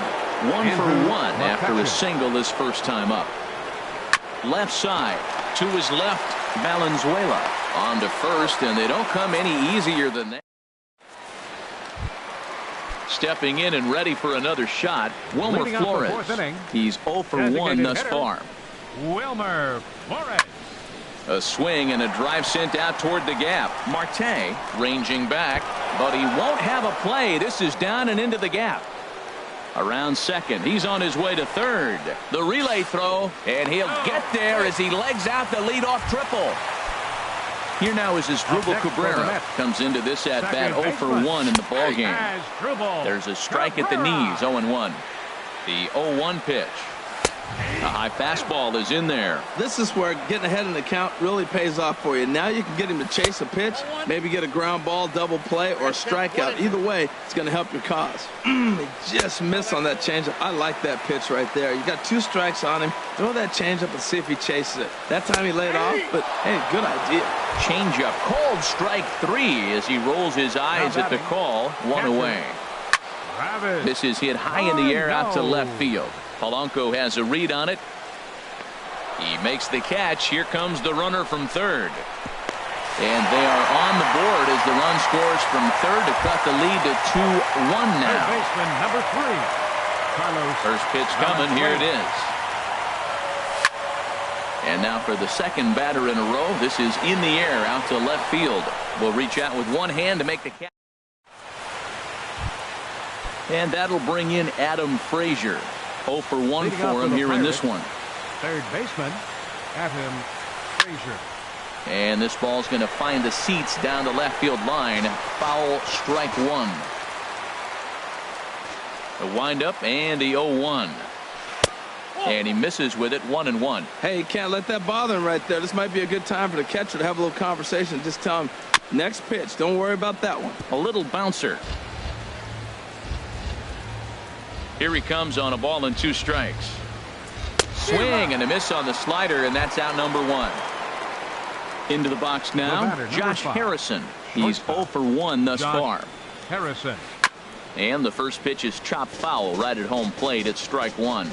1 for 1 after a single his first time up. Left side. To his left, Valenzuela. On to first, and they don't come any easier than that. Stepping in and ready for another shot, Wilmer Leading off the Flores. fourth inning, He's 0 for 1 designated thus hitter, far. Wilmer Flores. A swing and a drive sent out toward the gap. Marte ranging back, but he won't have a play. This is down and into the gap. Around second, he's on his way to third. The relay throw, and he'll get there as he legs out the leadoff triple. Here now is Asdrubal Cabrera. Comes into this at bat 0 for 1 in the ball game. There's a strike at the knees, 0-1. The 0-1 pitch. A high fastball is in there. This is where getting ahead in the count really pays off for you. Now you can get him to chase a pitch, maybe get a ground ball, double play, or a strikeout. Either way, it's going to help your cause. He just missed on that changeup. I like that pitch right there. You got 2 strikes on him. Throw that changeup and see if he chases it. That time he laid off, but hey, good idea. Changeup, called strike 3 as he rolls his eyes at the call. 1 away. This is hit high in the air out to left field. Polanco has a read on it. He makes the catch. Here comes the runner from third. And they are on the board as the run scores from third to cut the lead to 2-1 now. Third baseman number 3, Carlos. First pitch coming. Here it is. And now for the second batter in a row. This is in the air out to left field. Will reach out with one hand to make the catch. And that'll bring in Adam Frazier. 0 for 1 for him here in this one. Third baseman, Adam Frazier. And this ball's going to find the seats down the left field line. Foul, strike 1. The windup and the 0-1. And he misses with it, 1-1. Hey, you can't let that bother him right there. This might be a good time for the catcher to have a little conversation. Just tell him, next pitch, don't worry about that one. A little bouncer. Here he comes on a ball and 2 strikes. Swing and a miss on the slider, and that's out number 1. Into the box now, Josh Harrison. He's 0 for 1 thus far. Harrison. And the first pitch is chopped foul right at home plate at strike 1.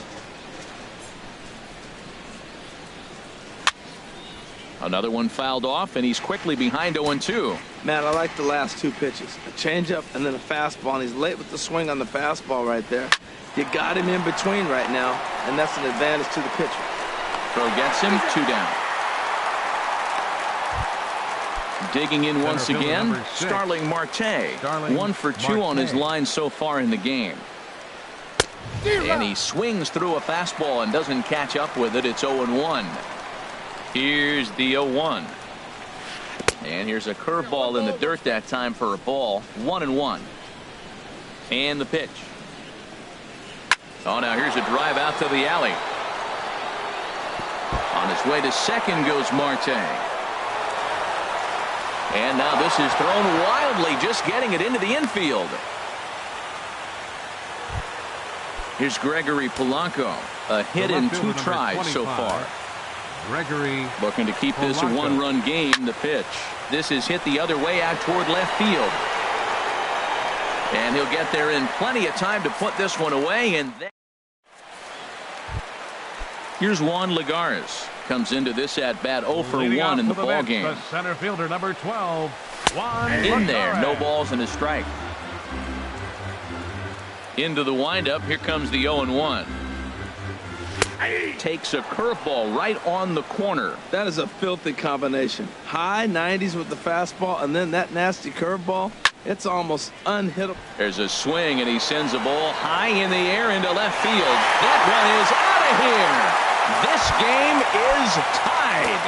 Another one fouled off, and he's quickly behind 0-2. Man, I like the last 2 pitches. A changeup and then a fastball, and he's late with the swing on the fastball right there. You got him in between right now, and that's an advantage to the pitcher. Throw gets him, 2 down. Digging in once again, Starling Marte. 1 for 2 on his line so far in the game. And he swings through a fastball and doesn't catch up with it. It's 0-1. Here's the 0-1. And here's a curveball in the dirt that time for a ball. 1-1. And the pitch. Oh, now here's a drive out to the alley. On his way to second goes Marte. And now this is thrown wildly, just getting it into the infield. Here's Gregory Polanco. A hit in 2 tries so far. Gregory looking to keep this a 1-run game. The pitch. This is hit the other way out toward left field. And he'll get there in plenty of time to put this one away. And then here's Juan Lagares. Comes into this at bat 0 for 1 in the ball game. The center fielder number 12, Juan in there, no balls and a strike. Into the windup. Here comes the 0-1. Takes a curveball right on the corner. That is a filthy combination. High 90s with the fastball, and then that nasty curveball. It's almost unhittable. There's a swing, and he sends a ball high in the air into left field. That one is out of here. This game is tied.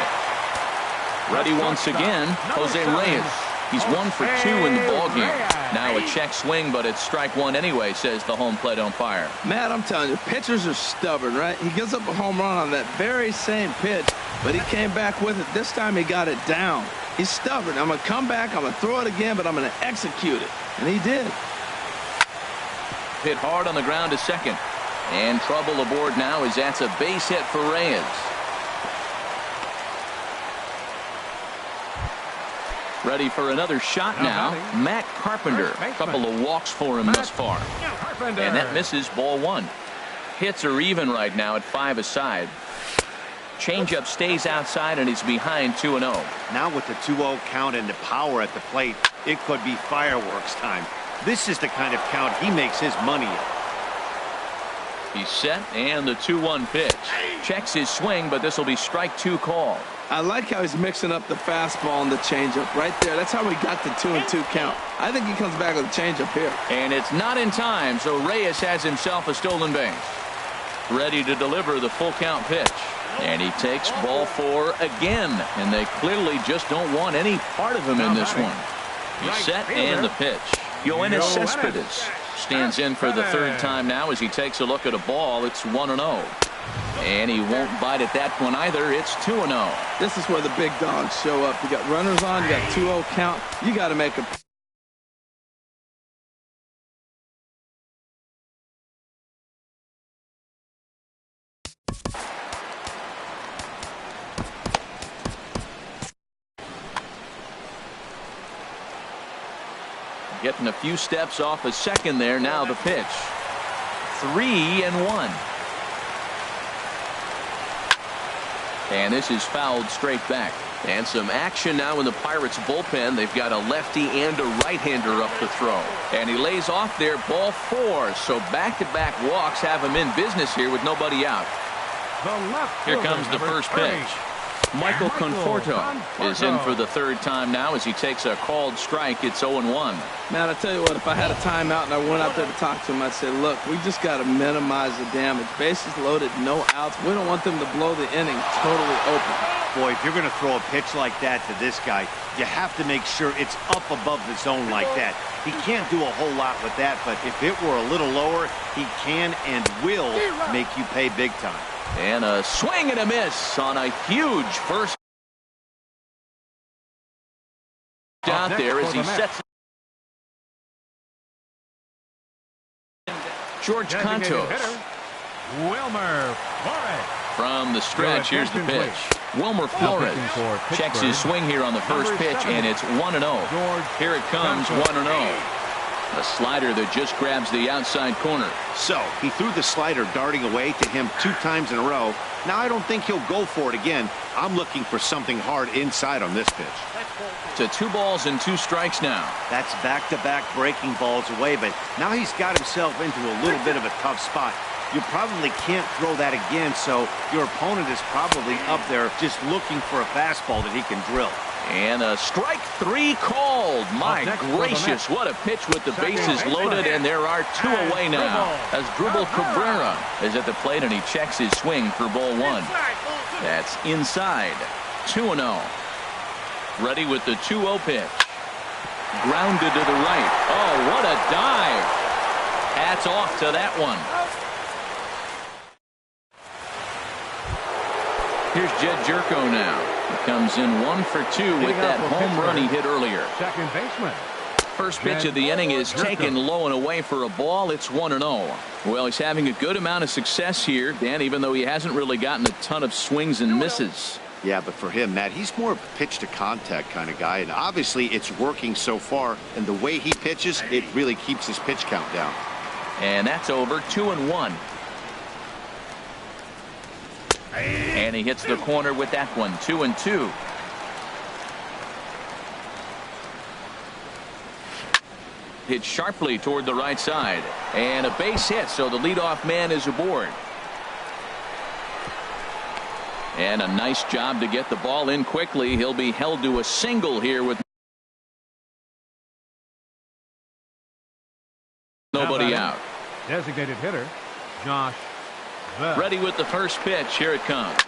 Ready once again, Jose Reyes. He's 1 for 2 in the ball game. Now a check swing, but it's strike 1 anyway, says the home plate umpire. Matt, I'm telling you, pitchers are stubborn, right? He gives up a home run on that very same pitch, but he came back with it. This time he got it down. He's stubborn. I'm going to come back, I'm going to throw it again, but I'm going to execute it. And he did. Hit hard on the ground to second. And trouble aboard now as that's a base hit for Reyes. Ready for another shot now. Matt Carpenter. A couple of walks for him thus far. And that misses, ball 1. Hits are even right now at 5 aside. Changeup stays outside and he's behind 2-0. Now with the 2-0 count and the power at the plate, it could be fireworks time. This is the kind of count he makes his money in. He's set, and the 2-1 pitch. Checks his swing, but this will be strike 2 call. I like how he's mixing up the fastball and the changeup right there. That's how he got the 2-2 count. I think he comes back with a changeup here. And it's not in time, so Reyes has himself a stolen base. Ready to deliver the full count pitch. And he takes ball 4 again. And they clearly just don't want any part of him in this one. He's set, and the pitch. Yoenis Cespedes stands in for the third time now as he takes a look at a ball. It's 1-0. And he won't bite at that one either. It's 2-0. This is where the big dogs show up. You got runners on, you got 2-0 count. You got to make a... Getting a few steps off a second there. Now the pitch. 3-1. And this is fouled straight back. And some action now in the Pirates bullpen. They've got a lefty and a right-hander up to throw. And he lays off there, ball 4. So back-to-back walks have him in business here with nobody out. Here comes the first pitch. Michael Conforto is in for the third time now as he takes a called strike. It's 0-1. Man, I tell you what, if I had a timeout and I went out there to talk to him, I'd say, look, we just got to minimize the damage. Bases loaded, no outs. We don't want them to blow the inning totally open. Boy, if you're going to throw a pitch like that to this guy, you have to make sure it's up above the zone like that. He can't do a whole lot with that, but if it were a little lower, he can and will make you pay big time. And a swing and a miss on a huge first out there as he sets George Cantos. Wilmer Flores. From the stretch, here's the pitch. Wilmer Flores checks his swing here on the first pitch, and it's 1-0. Here it comes, 1-0. A slider that just grabs the outside corner. So he threw the slider darting away to him 2 times in a row. Now I don't think he'll go for it again. I'm looking for something hard inside on this pitch. To 2 balls and 2 strikes now. That's back-to-back breaking balls away, but now he's got himself into a little bit of a tough spot. You probably can't throw that again, so your opponent is probably up there just looking for a fastball that he can drill. And a strike 3 called. My gracious, what a pitch with the bases loaded, and there are 2 away now. As Dribble Cabrera is at the plate, and he checks his swing for ball 1. That's inside. 2-0. Ready with the 2-0 pitch. Grounded to the right. Oh, what a dive. Hats off to that one. Here's Jed Jerko now. He comes in 1 for 2 with that home run he hit earlier. Second baseman. First pitch of the inning is taken low and away for a ball. It's 1-0. Well, he's having a good amount of success here, Dan, even though he hasn't really gotten a ton of swings and misses. Yeah, but for him, Matt, he's more of a pitch to contact kind of guy, and obviously it's working so far, and the way he pitches, it really keeps his pitch count down. And that's over. 2-1. And he hits the corner with that one. 2-2. Hit sharply toward the right side. And a base hit, so the leadoff man is aboard. And a nice job to get the ball in quickly. He'll be held to a single here with nobody out. Designated hitter, Josh. Ready with the first pitch. Here it comes.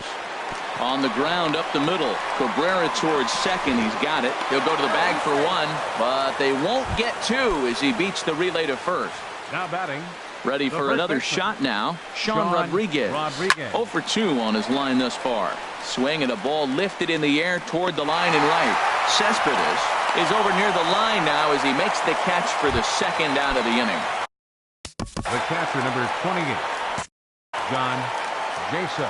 On the ground up the middle. Cabrera towards second. He's got it. He'll go to the bag for 1, but they won't get 2 as he beats the relay to first. Now batting. Ready for another shot now. Sean Rodriguez. 0 for 2 on his line thus far. Swing and a ball lifted in the air toward the line and right. Cespedes is over near the line now as he makes the catch for the second out of the inning. The catcher, number 28. John Jason.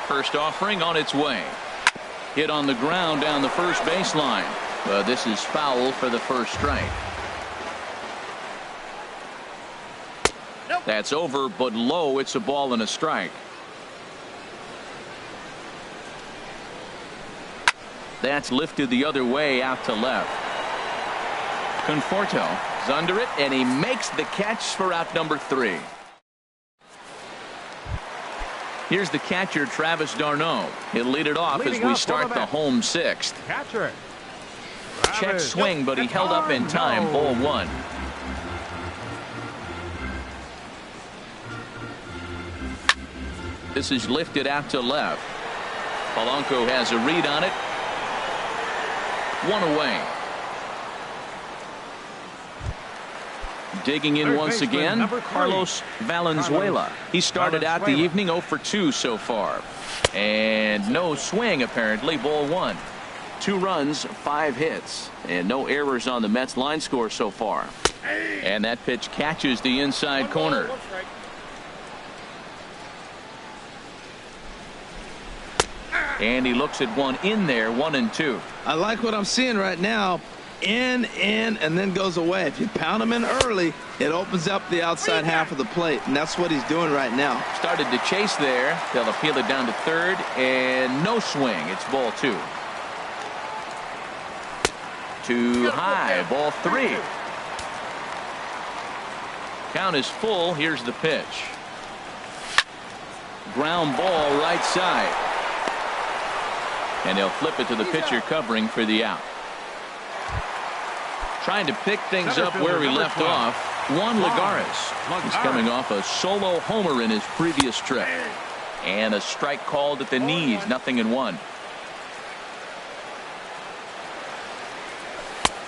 First offering on its way. Hit on the ground down the first baseline. But this is foul for the first strike. That's over, but low. It's a ball and a strike. That's lifted the other way out to left. Conforto is under it, and he makes the catch for out number 3. Here's the catcher, Travis d'Arnaud. He'll lead it off as we start the home 6th. Catcher. Check swing, but he held up in time. Ball 1. This is lifted out to left. Polanco has a read on it. 1 away. Digging in once again, Carlos Valenzuela. He started out the evening 0 for 2 so far. And no swing, apparently. Ball 1. 2 runs, 5 hits, and no errors on the Mets line score so far. And that pitch catches the inside corner. And he looks at one in there, 1-2. I like what I'm seeing right now. In, and then goes away. If you pound him in early, it opens up the outside half of the plate, and that's what he's doing right now. Started to chase there. They'll appeal it down to third, and no swing. It's ball 2. Too high. Ball 3. Count is full. Here's the pitch. Ground ball right side. And he'll flip it to the pitcher covering for the out. Trying to pick things up where he left off. Juan Lagares. He's coming off a solo homer in his previous trip. And a strike called at the knees. 0-1.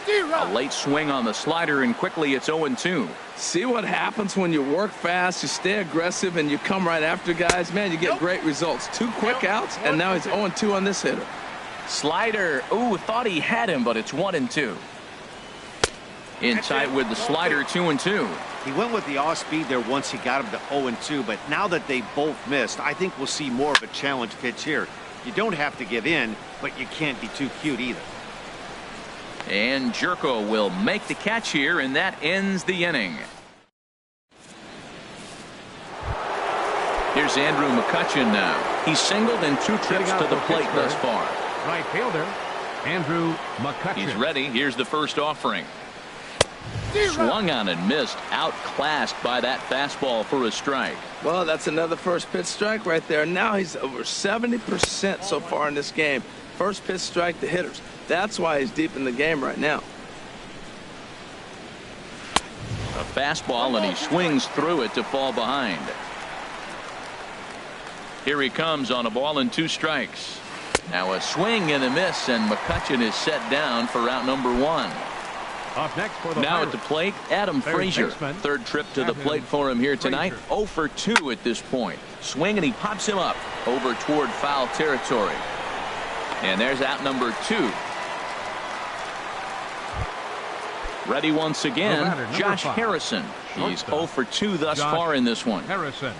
A late swing on the slider, and quickly it's 0-2. See what happens when you work fast, you stay aggressive, and you come right after guys. Man, you get great results. 2 quick outs, and now he's 0-2 on this hitter. Slider. Ooh, thought he had him, but it's 1-2. In tight with the slider, 2-2. He went with the off speed there once he got him to 0-2, but now that they both missed, I think we'll see more of a challenge pitch here. You don't have to give in, but you can't be too cute either. And Jerko will make the catch here, and that ends the inning. Here's Andrew McCutchen now. He's singled in 2 trips to the plate thus far. Right fielder, Andrew McCutchen. He's ready. Here's the first offering. Swung on and missed. Outclassed by that fastball for a strike. Well, that's another first pitch strike right there. Now he's over 70% so far in this game. First pitch strike to hitters. That's why he's deep in the game right now. A fastball, and he swings through it to fall behind. Here he comes on a ball and 2 strikes. Now a swing and a miss, and McCutchen is set down for out number 1. Up next for the now at the plate, Adam Frazier. Third trip to the plate for him here tonight. 0 for 2 at this point. Swing, and he pops him up over toward foul territory. And there's out number 2. Ready once again, Josh Harrison. He's 0 for 2 thus far in this one. Harrison.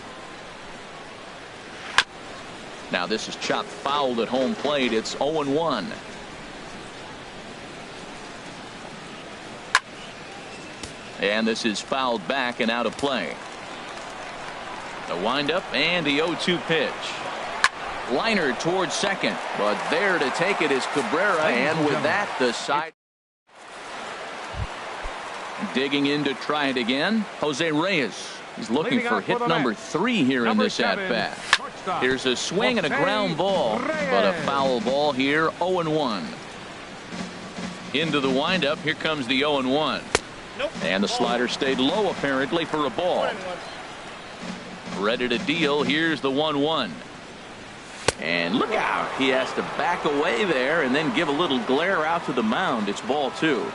Now this is chopped fouled at home plate. It's 0-1. And this is fouled back and out of play. The windup and the 0-2 pitch. Liner towards second, but there to take it is Cabrera, and with that the side. Digging in to try it again, Jose Reyes. He's looking for hit number 3 here in this at-bat. Here's a swing and a ground ball, but a foul ball here. 0-1. Into the windup. Here comes the 0-1. And the slider stayed low apparently for a ball. Ready to deal. Here's the 1-1. And look out. He has to back away there and then give a little glare out to the mound. It's ball 2.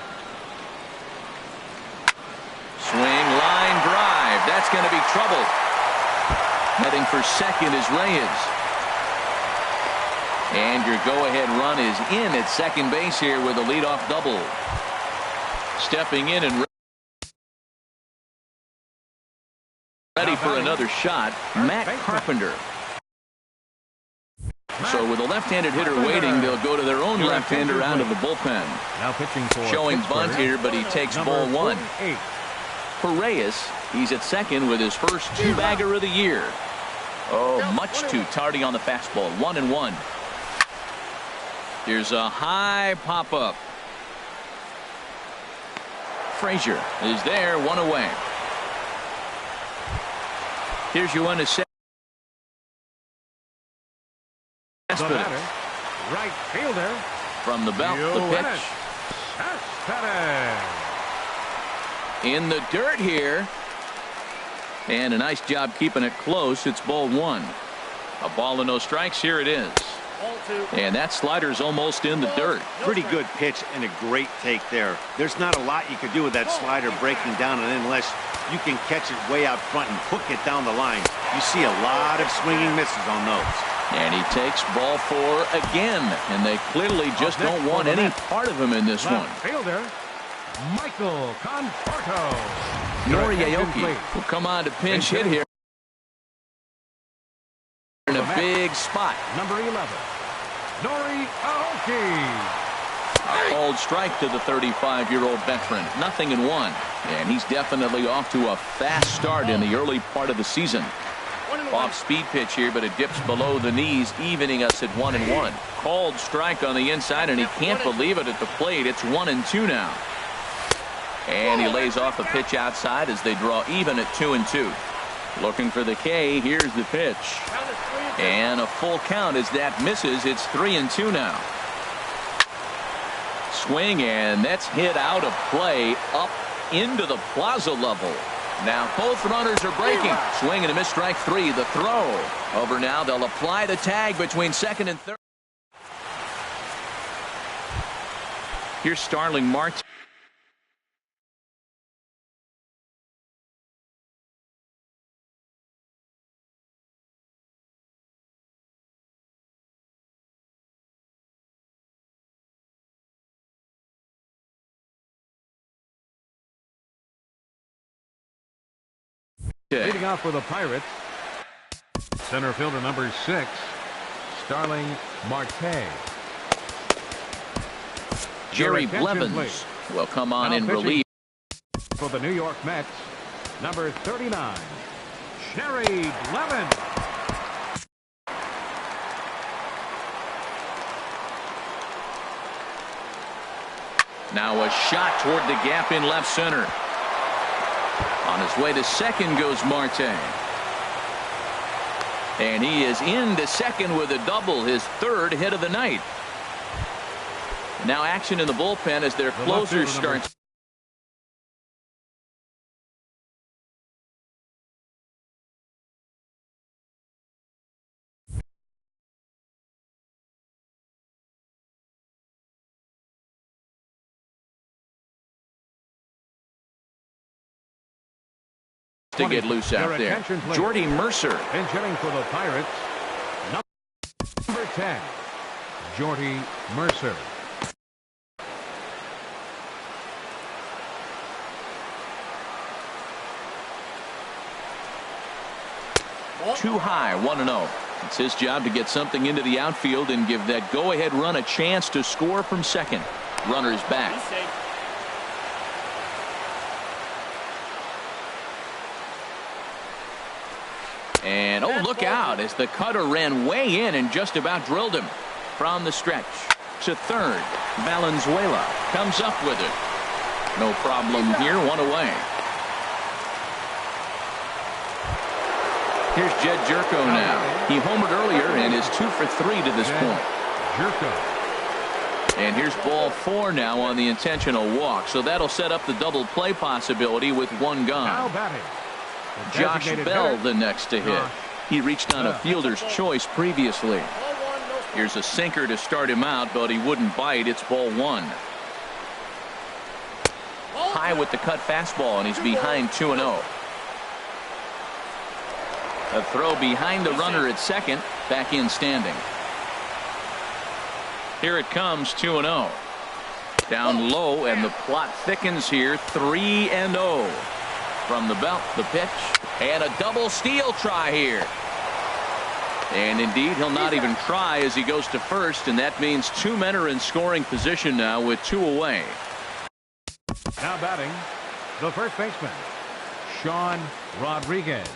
Swing, line drive. That's going to be trouble. Heading for second is Reyes. And your go-ahead run is in at second base here with a leadoff double. Stepping in and ready for another shot, Matt Carpenter. So with a left-handed hitter waiting, they'll go to their own left-hander out of the bullpen. Now pitching for showing bunt here, but he takes ball 1. For Reyes, he's at second with his first 2-bagger of the year. Oh, much too tardy on the fastball. 1-1. Here's a high pop-up. Frazier is there, one away. Here's your one to set. The batter, right fielder. From the belt, the pitch. In the dirt here. And a nice job keeping it close. It's ball one. A ball and no strikes. Here it is. And that slider's almost in the dirt. Pretty good pitch and a great take there. There's not a lot you could do with that slider breaking down, and unless you can catch it way out front and hook it down the line, you see a lot of swinging misses on those. And he takes ball four again, and they clearly just don't want any part of him in this one. Fielder, Michael Conforto. Nori Aoki will come on to pinch hit here. In a big spot. Number 11, Nori Aoki. A cold strike to the 35-year-old veteran. Nothing in one. And he's definitely off to a fast start in the early part of the season. Off-speed pitch here, but it dips below the knees, evening us at 1-1. Called strike on the inside, and he can't believe it at the plate. It's 1-2 now. And he lays off a pitch outside as they draw even at 2-2. Looking for the K. Here's the pitch. And a full count as that misses. It's 3-2 now. Swing, and that's hit out of play up into the plaza level. Now both runners are breaking. Swing and a miss, strike three. The throw. Over now. They'll apply the tag between second and third. Here's Starling Marte. Leading off for the Pirates, center fielder number 6, Starling Marte. Jerry Blevins will come on in relief. For the New York Mets, number 39, Jerry Blevins. Now a shot toward the gap in left center. On his way to second goes Marte. And he is into second with a double, his third hit of the night. Now action in the bullpen as their closer starts. To get loose out there. Jordy Mercer. And hitting for the Pirates, number 10, Jordy Mercer. Too high, 1-0. It's his job to get something into the outfield and give that go-ahead run a chance to score from second. Runner's back. And oh, look out as the cutter ran way in and just about drilled him. From the stretch to third, Valenzuela comes up with it. No problem here, one away. Here's Jed Jerko now. He homered earlier and is 2 for 3 to this point. Jerko. And here's ball 4 now on the intentional walk. So that'll set up the double play possibility with one gone. Now batting, Josh Bell the next to hit. He reached on a fielder's choice previously. Here's a sinker to start him out, but he wouldn't bite. It's ball 1. High with the cut fastball, and he's behind 2-0. A throw behind the runner at second, back in standing. Here it comes, 2-0. Down low, and the plot thickens here, 3-0. From the belt, the pitch, and a double steal try here. And indeed, he'll not even try as he goes to first, and that means 2 men are in scoring position now with 2 away. Now batting, the first baseman, Sean Rodriguez.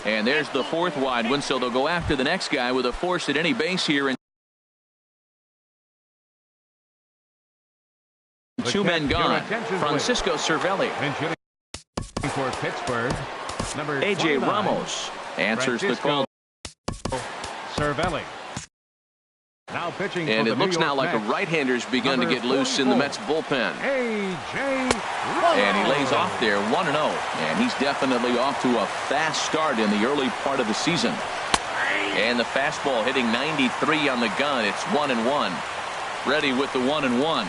And there's the fourth wide one, so they'll go after the next guy with a force at any base here. And two men gone. Francisco Cervelli. For Pittsburgh, number A.J. 29, Ramos answers the call. Cervelli. Now pitching And for it the looks New now York like a Mets. right-hander's begun to Number get loose in the 44, Mets bullpen. A.J. And he lays off there 1-0. And he's definitely off to a fast start in the early part of the season. And the fastball hitting 93 on the gun. It's 1-1. Ready with the 1-1.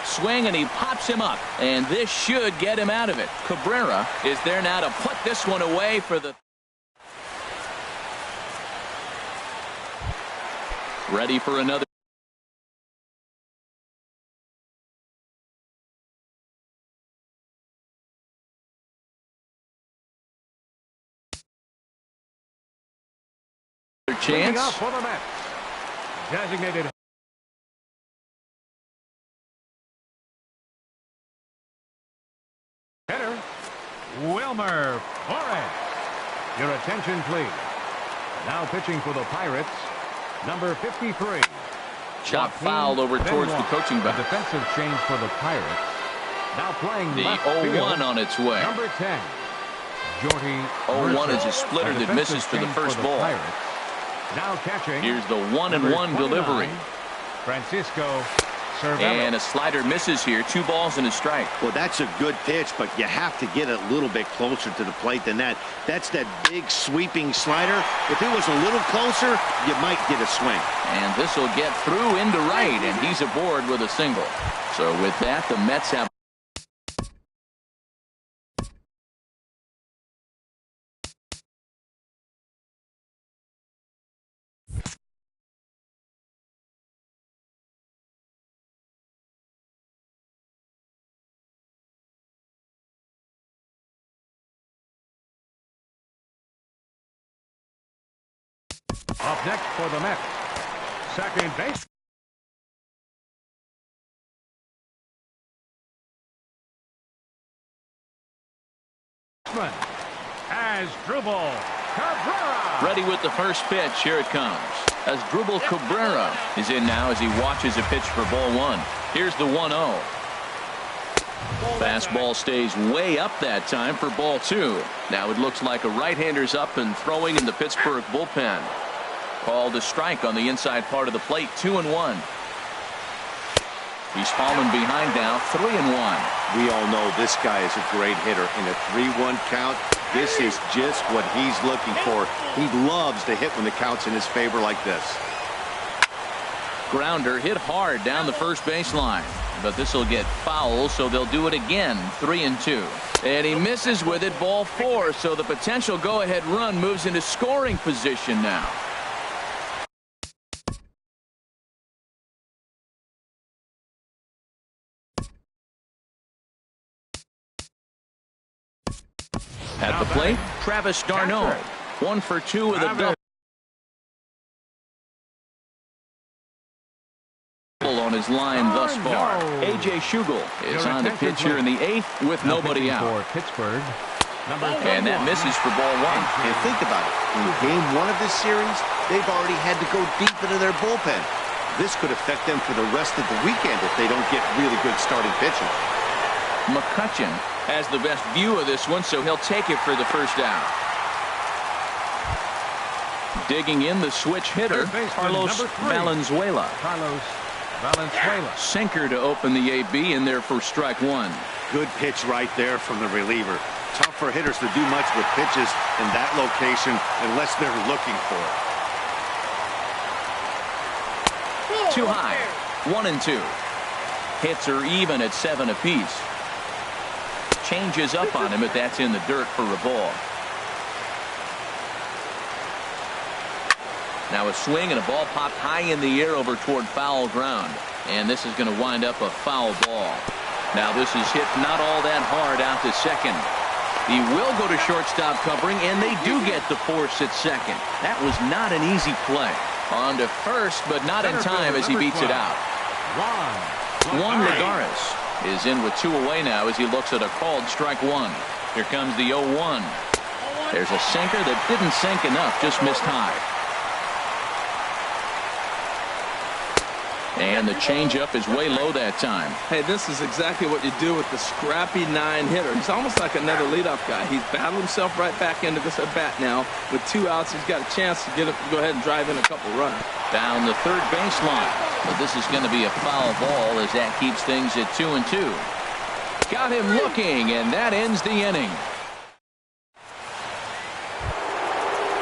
Swing, and he pops him up. And this should get him out of it. Cabrera is there now to put this one away for the... Ready for another. Leading Chance. off for the Mets. Designated hitter, Wilmer Flores. Your attention, please. Now pitching for the Pirates, number 53. Shot fouled over towards the coaching A bench. defensive change for the Pirates. Now playing The left 0-1 field, on its way. number 10. Jordy 0-1 Mercer. is a splitter that misses for the change first the ball. Pirates. Now catching. Here's the number 1-1 delivery. 29, Francisco Cervelli. And a slider misses here. 2 balls and a strike. Well, that's a good pitch, but you have to get a little bit closer to the plate than that. That's that big sweeping slider. If it was a little closer, you might get a swing. And this will get through into right, and he's aboard with a single. So with that, the Mets have Up next for the Mets, second base. Asdrubal Cabrera. ready with the first pitch. Here it comes. Asdrubal Cabrera is in now as he watches a pitch for ball 1. Here's the 1-0. Fastball stays way up that time for ball 2. Now it looks like a right-hander's up and throwing in the Pittsburgh bullpen. Called a strike on the inside part of the plate. 2-1. He's fallen behind now. 3-1. We all know this guy is a great hitter. In a 3-1 count, this is just what he's looking for. He loves to hit when the count's in his favor like this. Grounder hit hard down the first baseline, but this will get foul, so they'll do it again. 3-2. And he misses with it. Ball 4, so the potential go-ahead run moves into scoring position now. At the plate, Travis d'Arnaud. 1 for 2 with a double on his line thus far. A.J. Schugel is on the pitch here in the 8th with nobody out. For Pittsburgh, And that misses for ball 1. And think about it. In game 1 of this series, they've already had to go deep into their bullpen. This could affect them for the rest of the weekend if they don't get really good starting pitching. McCutcheon has the best view of this one, so he'll take it for the first out. Digging in the switch hitter, Carlos Valenzuela. Sinker to open the AB, in there for strike 1. Good pitch right there from the reliever. Tough for hitters to do much with pitches in that location unless they're looking for it. Too high. 1-2. Hits are even at 7 apiece. Changes up on him, but that's in the dirt for a ball. Now a swing and a ball popped high in the air over toward foul ground. And this is going to wind up a foul ball. Now this is hit not all that hard out to second. He will go to shortstop covering, and they do get the force at second. That was not an easy play. On to first, but not in time as he beats it out. Juan Lagares is in with 2 away now as he looks at a called strike 1. Here comes the 0-1. There's a sinker that didn't sink enough, just missed high. And the changeup is way low that time. Hey, this is exactly what you do with the scrappy 9 hitter. He's almost like another leadoff guy. He's battled himself right back into this at bat now. With 2 outs, he's got a chance to go ahead and drive in a couple runs. Down the third baseline. But this is going to be a foul ball as that keeps things at 2-2. Got him looking, and that ends the inning.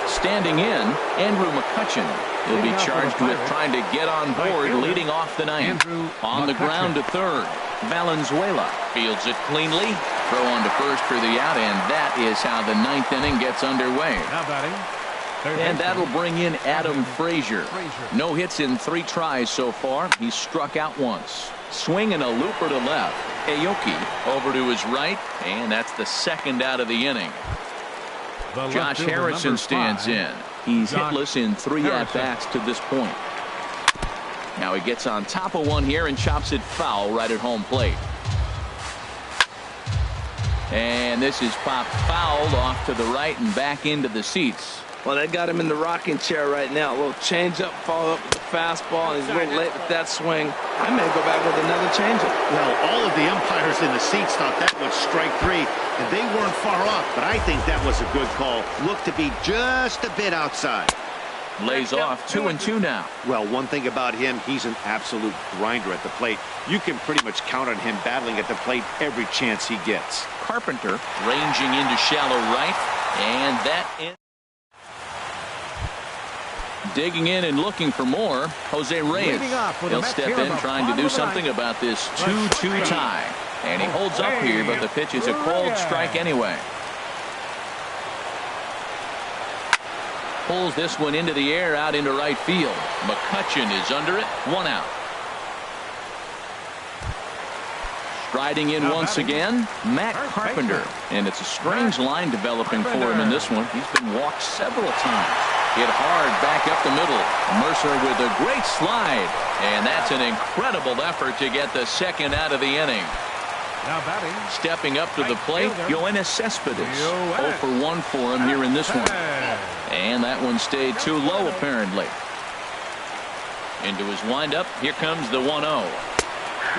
Standing in, Andrew McCutcheon. He'll be charged with trying to get on board leading off the ninth. On the ground to third. Valenzuela fields it cleanly. Throw on to first for the out, and that is how the 9th inning gets underway. Now batting. And that'll bring in Adam Frazier. No hits in 3 tries so far. He's struck out once. Swing and a looper to left. Aoki over to his right, and that's the 2nd out of the inning. Josh Harrison stands in. He's hitless in 3 at-bats to this point. Now he gets on top of one here and chops it foul right at home plate. And this is popped fouled off to the right and back into the seats. Well, they got him in the rocking chair right now. A little changeup, follow up with the fastball, and he's a little late with that swing. I may go back with another changeup. Well, all of the umpires in the seats thought that was strike 3, and they weren't far off, but I think that was a good call. Looked to be just a bit outside. Lays off 2-2 now. Well, one thing about him, he's an absolute grinder at the plate. You can pretty much count on him battling at the plate every chance he gets. Carpenter ranging into shallow right, and that ends. Digging in and looking for more, Jose Reyes. He'll step in trying to do something about this 2-2 tie. And he holds up here, but the pitch is a called strike anyway. Pulls this one into the air out into right field. McCutcheon is under it. 1 out. Striding in once again, Matt Carpenter. And it's a strange line developing for him in this one. He's been walked several times. Hit hard back up the middle. Mercer with a great slide. And that's an incredible effort to get the 2nd out of the inning. Now batting. Stepping up to the plate, Yoenis Cespedes. 0 for 1 for him here in this one. And that one stayed too low apparently. Into his windup. Here comes the 1-0.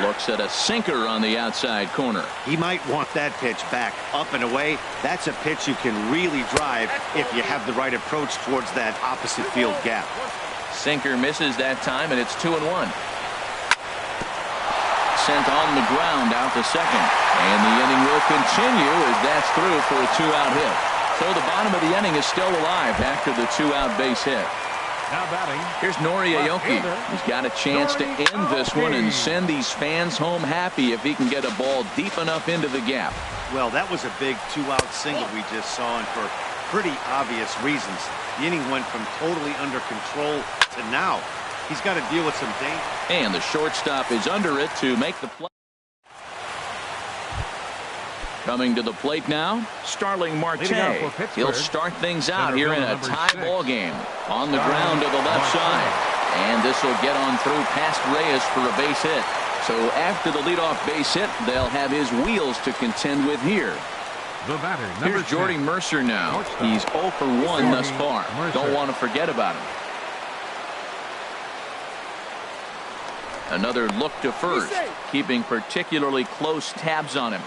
Looks at a sinker on the outside corner. He might want that pitch back up and away. That's a pitch you can really drive if you have the right approach towards that opposite field gap. Sinker misses that time, and it's 2-1. Sent on the ground out to second. And the inning will continue as that's through for a 2-out hit. So the bottom of the inning is still alive after the 2-out base hit. Now batting. Here's Nori Aoki. He's got a chance to end this one and send these fans home happy if he can get a ball deep enough into the gap. Well, that was a big 2-out single we just saw, and for pretty obvious reasons. The inning went from totally under control to now. He's got to deal with some danger. And the shortstop is under it to make the play. Coming to the plate now, Starling Marte. He'll start things out here in a tie ball game. On the ground to the left side. And this will get on through past Reyes for a base hit. So after the leadoff base hit, they'll have his wheels to contend with here. Here's Jordy Mercer now. He's 0 for 1 thus far. Don't want to forget about him. Another look to first, keeping particularly close tabs on him.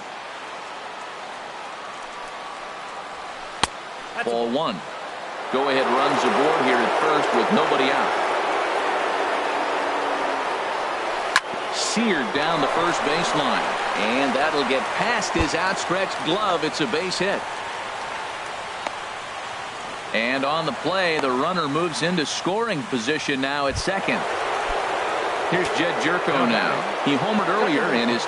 Ball 1. Go ahead runs aboard here at first with nobody out. Seared down the first baseline. And that'll get past his outstretched glove. It's a base hit. And on the play, the runner moves into scoring position now at second. Here's Jed Jerko now. He homered earlier and is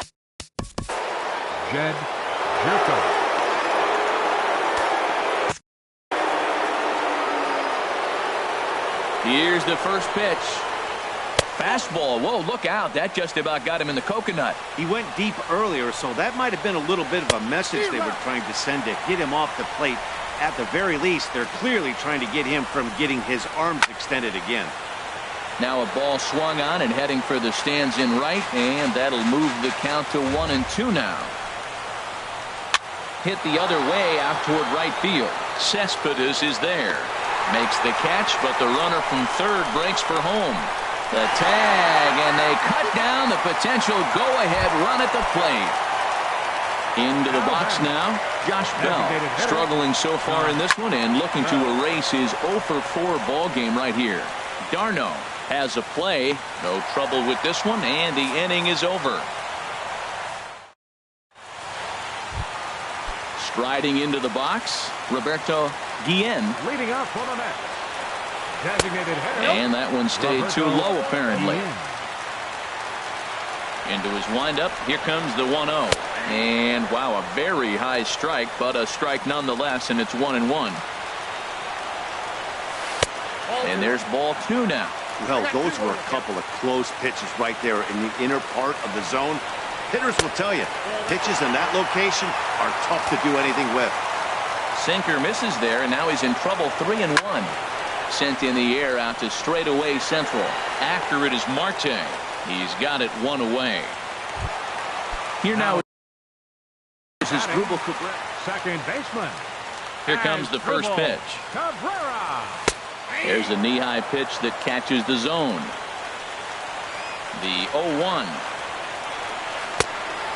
Jed Jerko. Here's the first pitch. Fastball. Whoa, look out. That just about got him in the coconut. He went deep earlier, so that might have been a little bit of a message they were trying to send to get him off the plate. At the very least, they're clearly trying to get him from getting his arms extended again. Now a ball swung on and heading for the stands in right, and that'll move the count to 1-2 now. Hit the other way out toward right field. Cespedes is there. Makes the catch, but the runner from third breaks for home. The tag, and they cut down the potential go-ahead run at the plate. Into the box now, Josh Bell, struggling so far in this one and looking to erase his 0 for 4 ball game right here. Darno has a play. No trouble with this one, and the inning is over. Striding into the box, Roberto Guillen. Leading up for the net. Designated hitter. And that one stayed too low, apparently. Into his windup, here comes the 1-0. And wow, a very high strike, but a strike nonetheless, and it's 1-1. And there's ball 2 now. Well, those were a couple of close pitches right there in the inner part of the zone. Hitters will tell you, pitches in that location are tough to do anything with. Sinker misses there, and now he's in trouble. 3-1. Sent in the air out to straightaway central. After it is Marte. He's got it 1 away. Here now is his Grubel Cabrera. Second baseman. Here comes the first pitch. Cabrera. There's a knee-high pitch that catches the zone. The 0-1.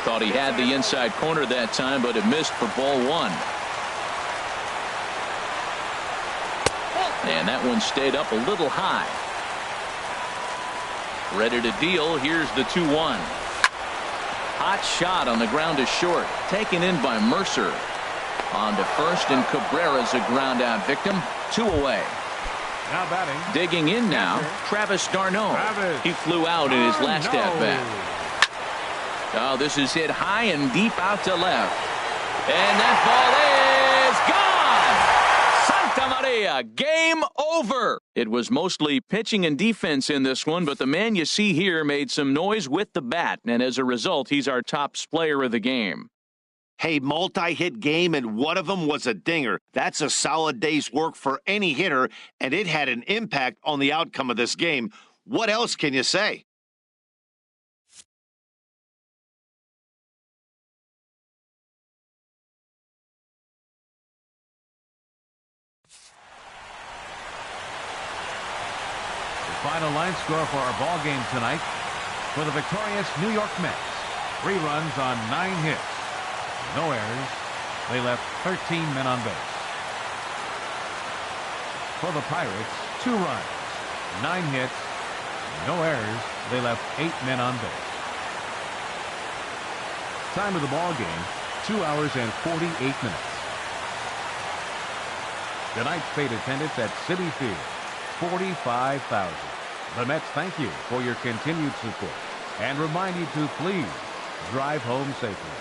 Thought he had the inside corner that time, but it missed for ball 1. And that one stayed up a little high. Ready to deal. Here's the 2-1. Hot shot on the ground to short. Taken in by Mercer. On to first, and Cabrera's a ground out victim. 2 away. Now batting. Digging in now, Travis d'Arnaud. He flew out in his last at-bat. Oh, this is hit high and deep out to left. And that ball is gone! Santa Maria, game over! It was mostly pitching and defense in this one, but the man you see here made some noise with the bat, and as a result, he's our top player of the game. Hey, multi-hit game, and one of them was a dinger. That's a solid day's work for any hitter, and it had an impact on the outcome of this game. What else can you say? The final line score for our ball game tonight. For the victorious New York Mets, 3 runs on 9 hits. No errors. They left 13 men on base. For the Pirates, 2 runs, 9 hits, no errors. They left 8 men on base. Time of the ball game, 2 hours and 48 minutes. Tonight's paid attendance at Citi Field, 45,000. The Mets thank you for your continued support and remind you to please drive home safely.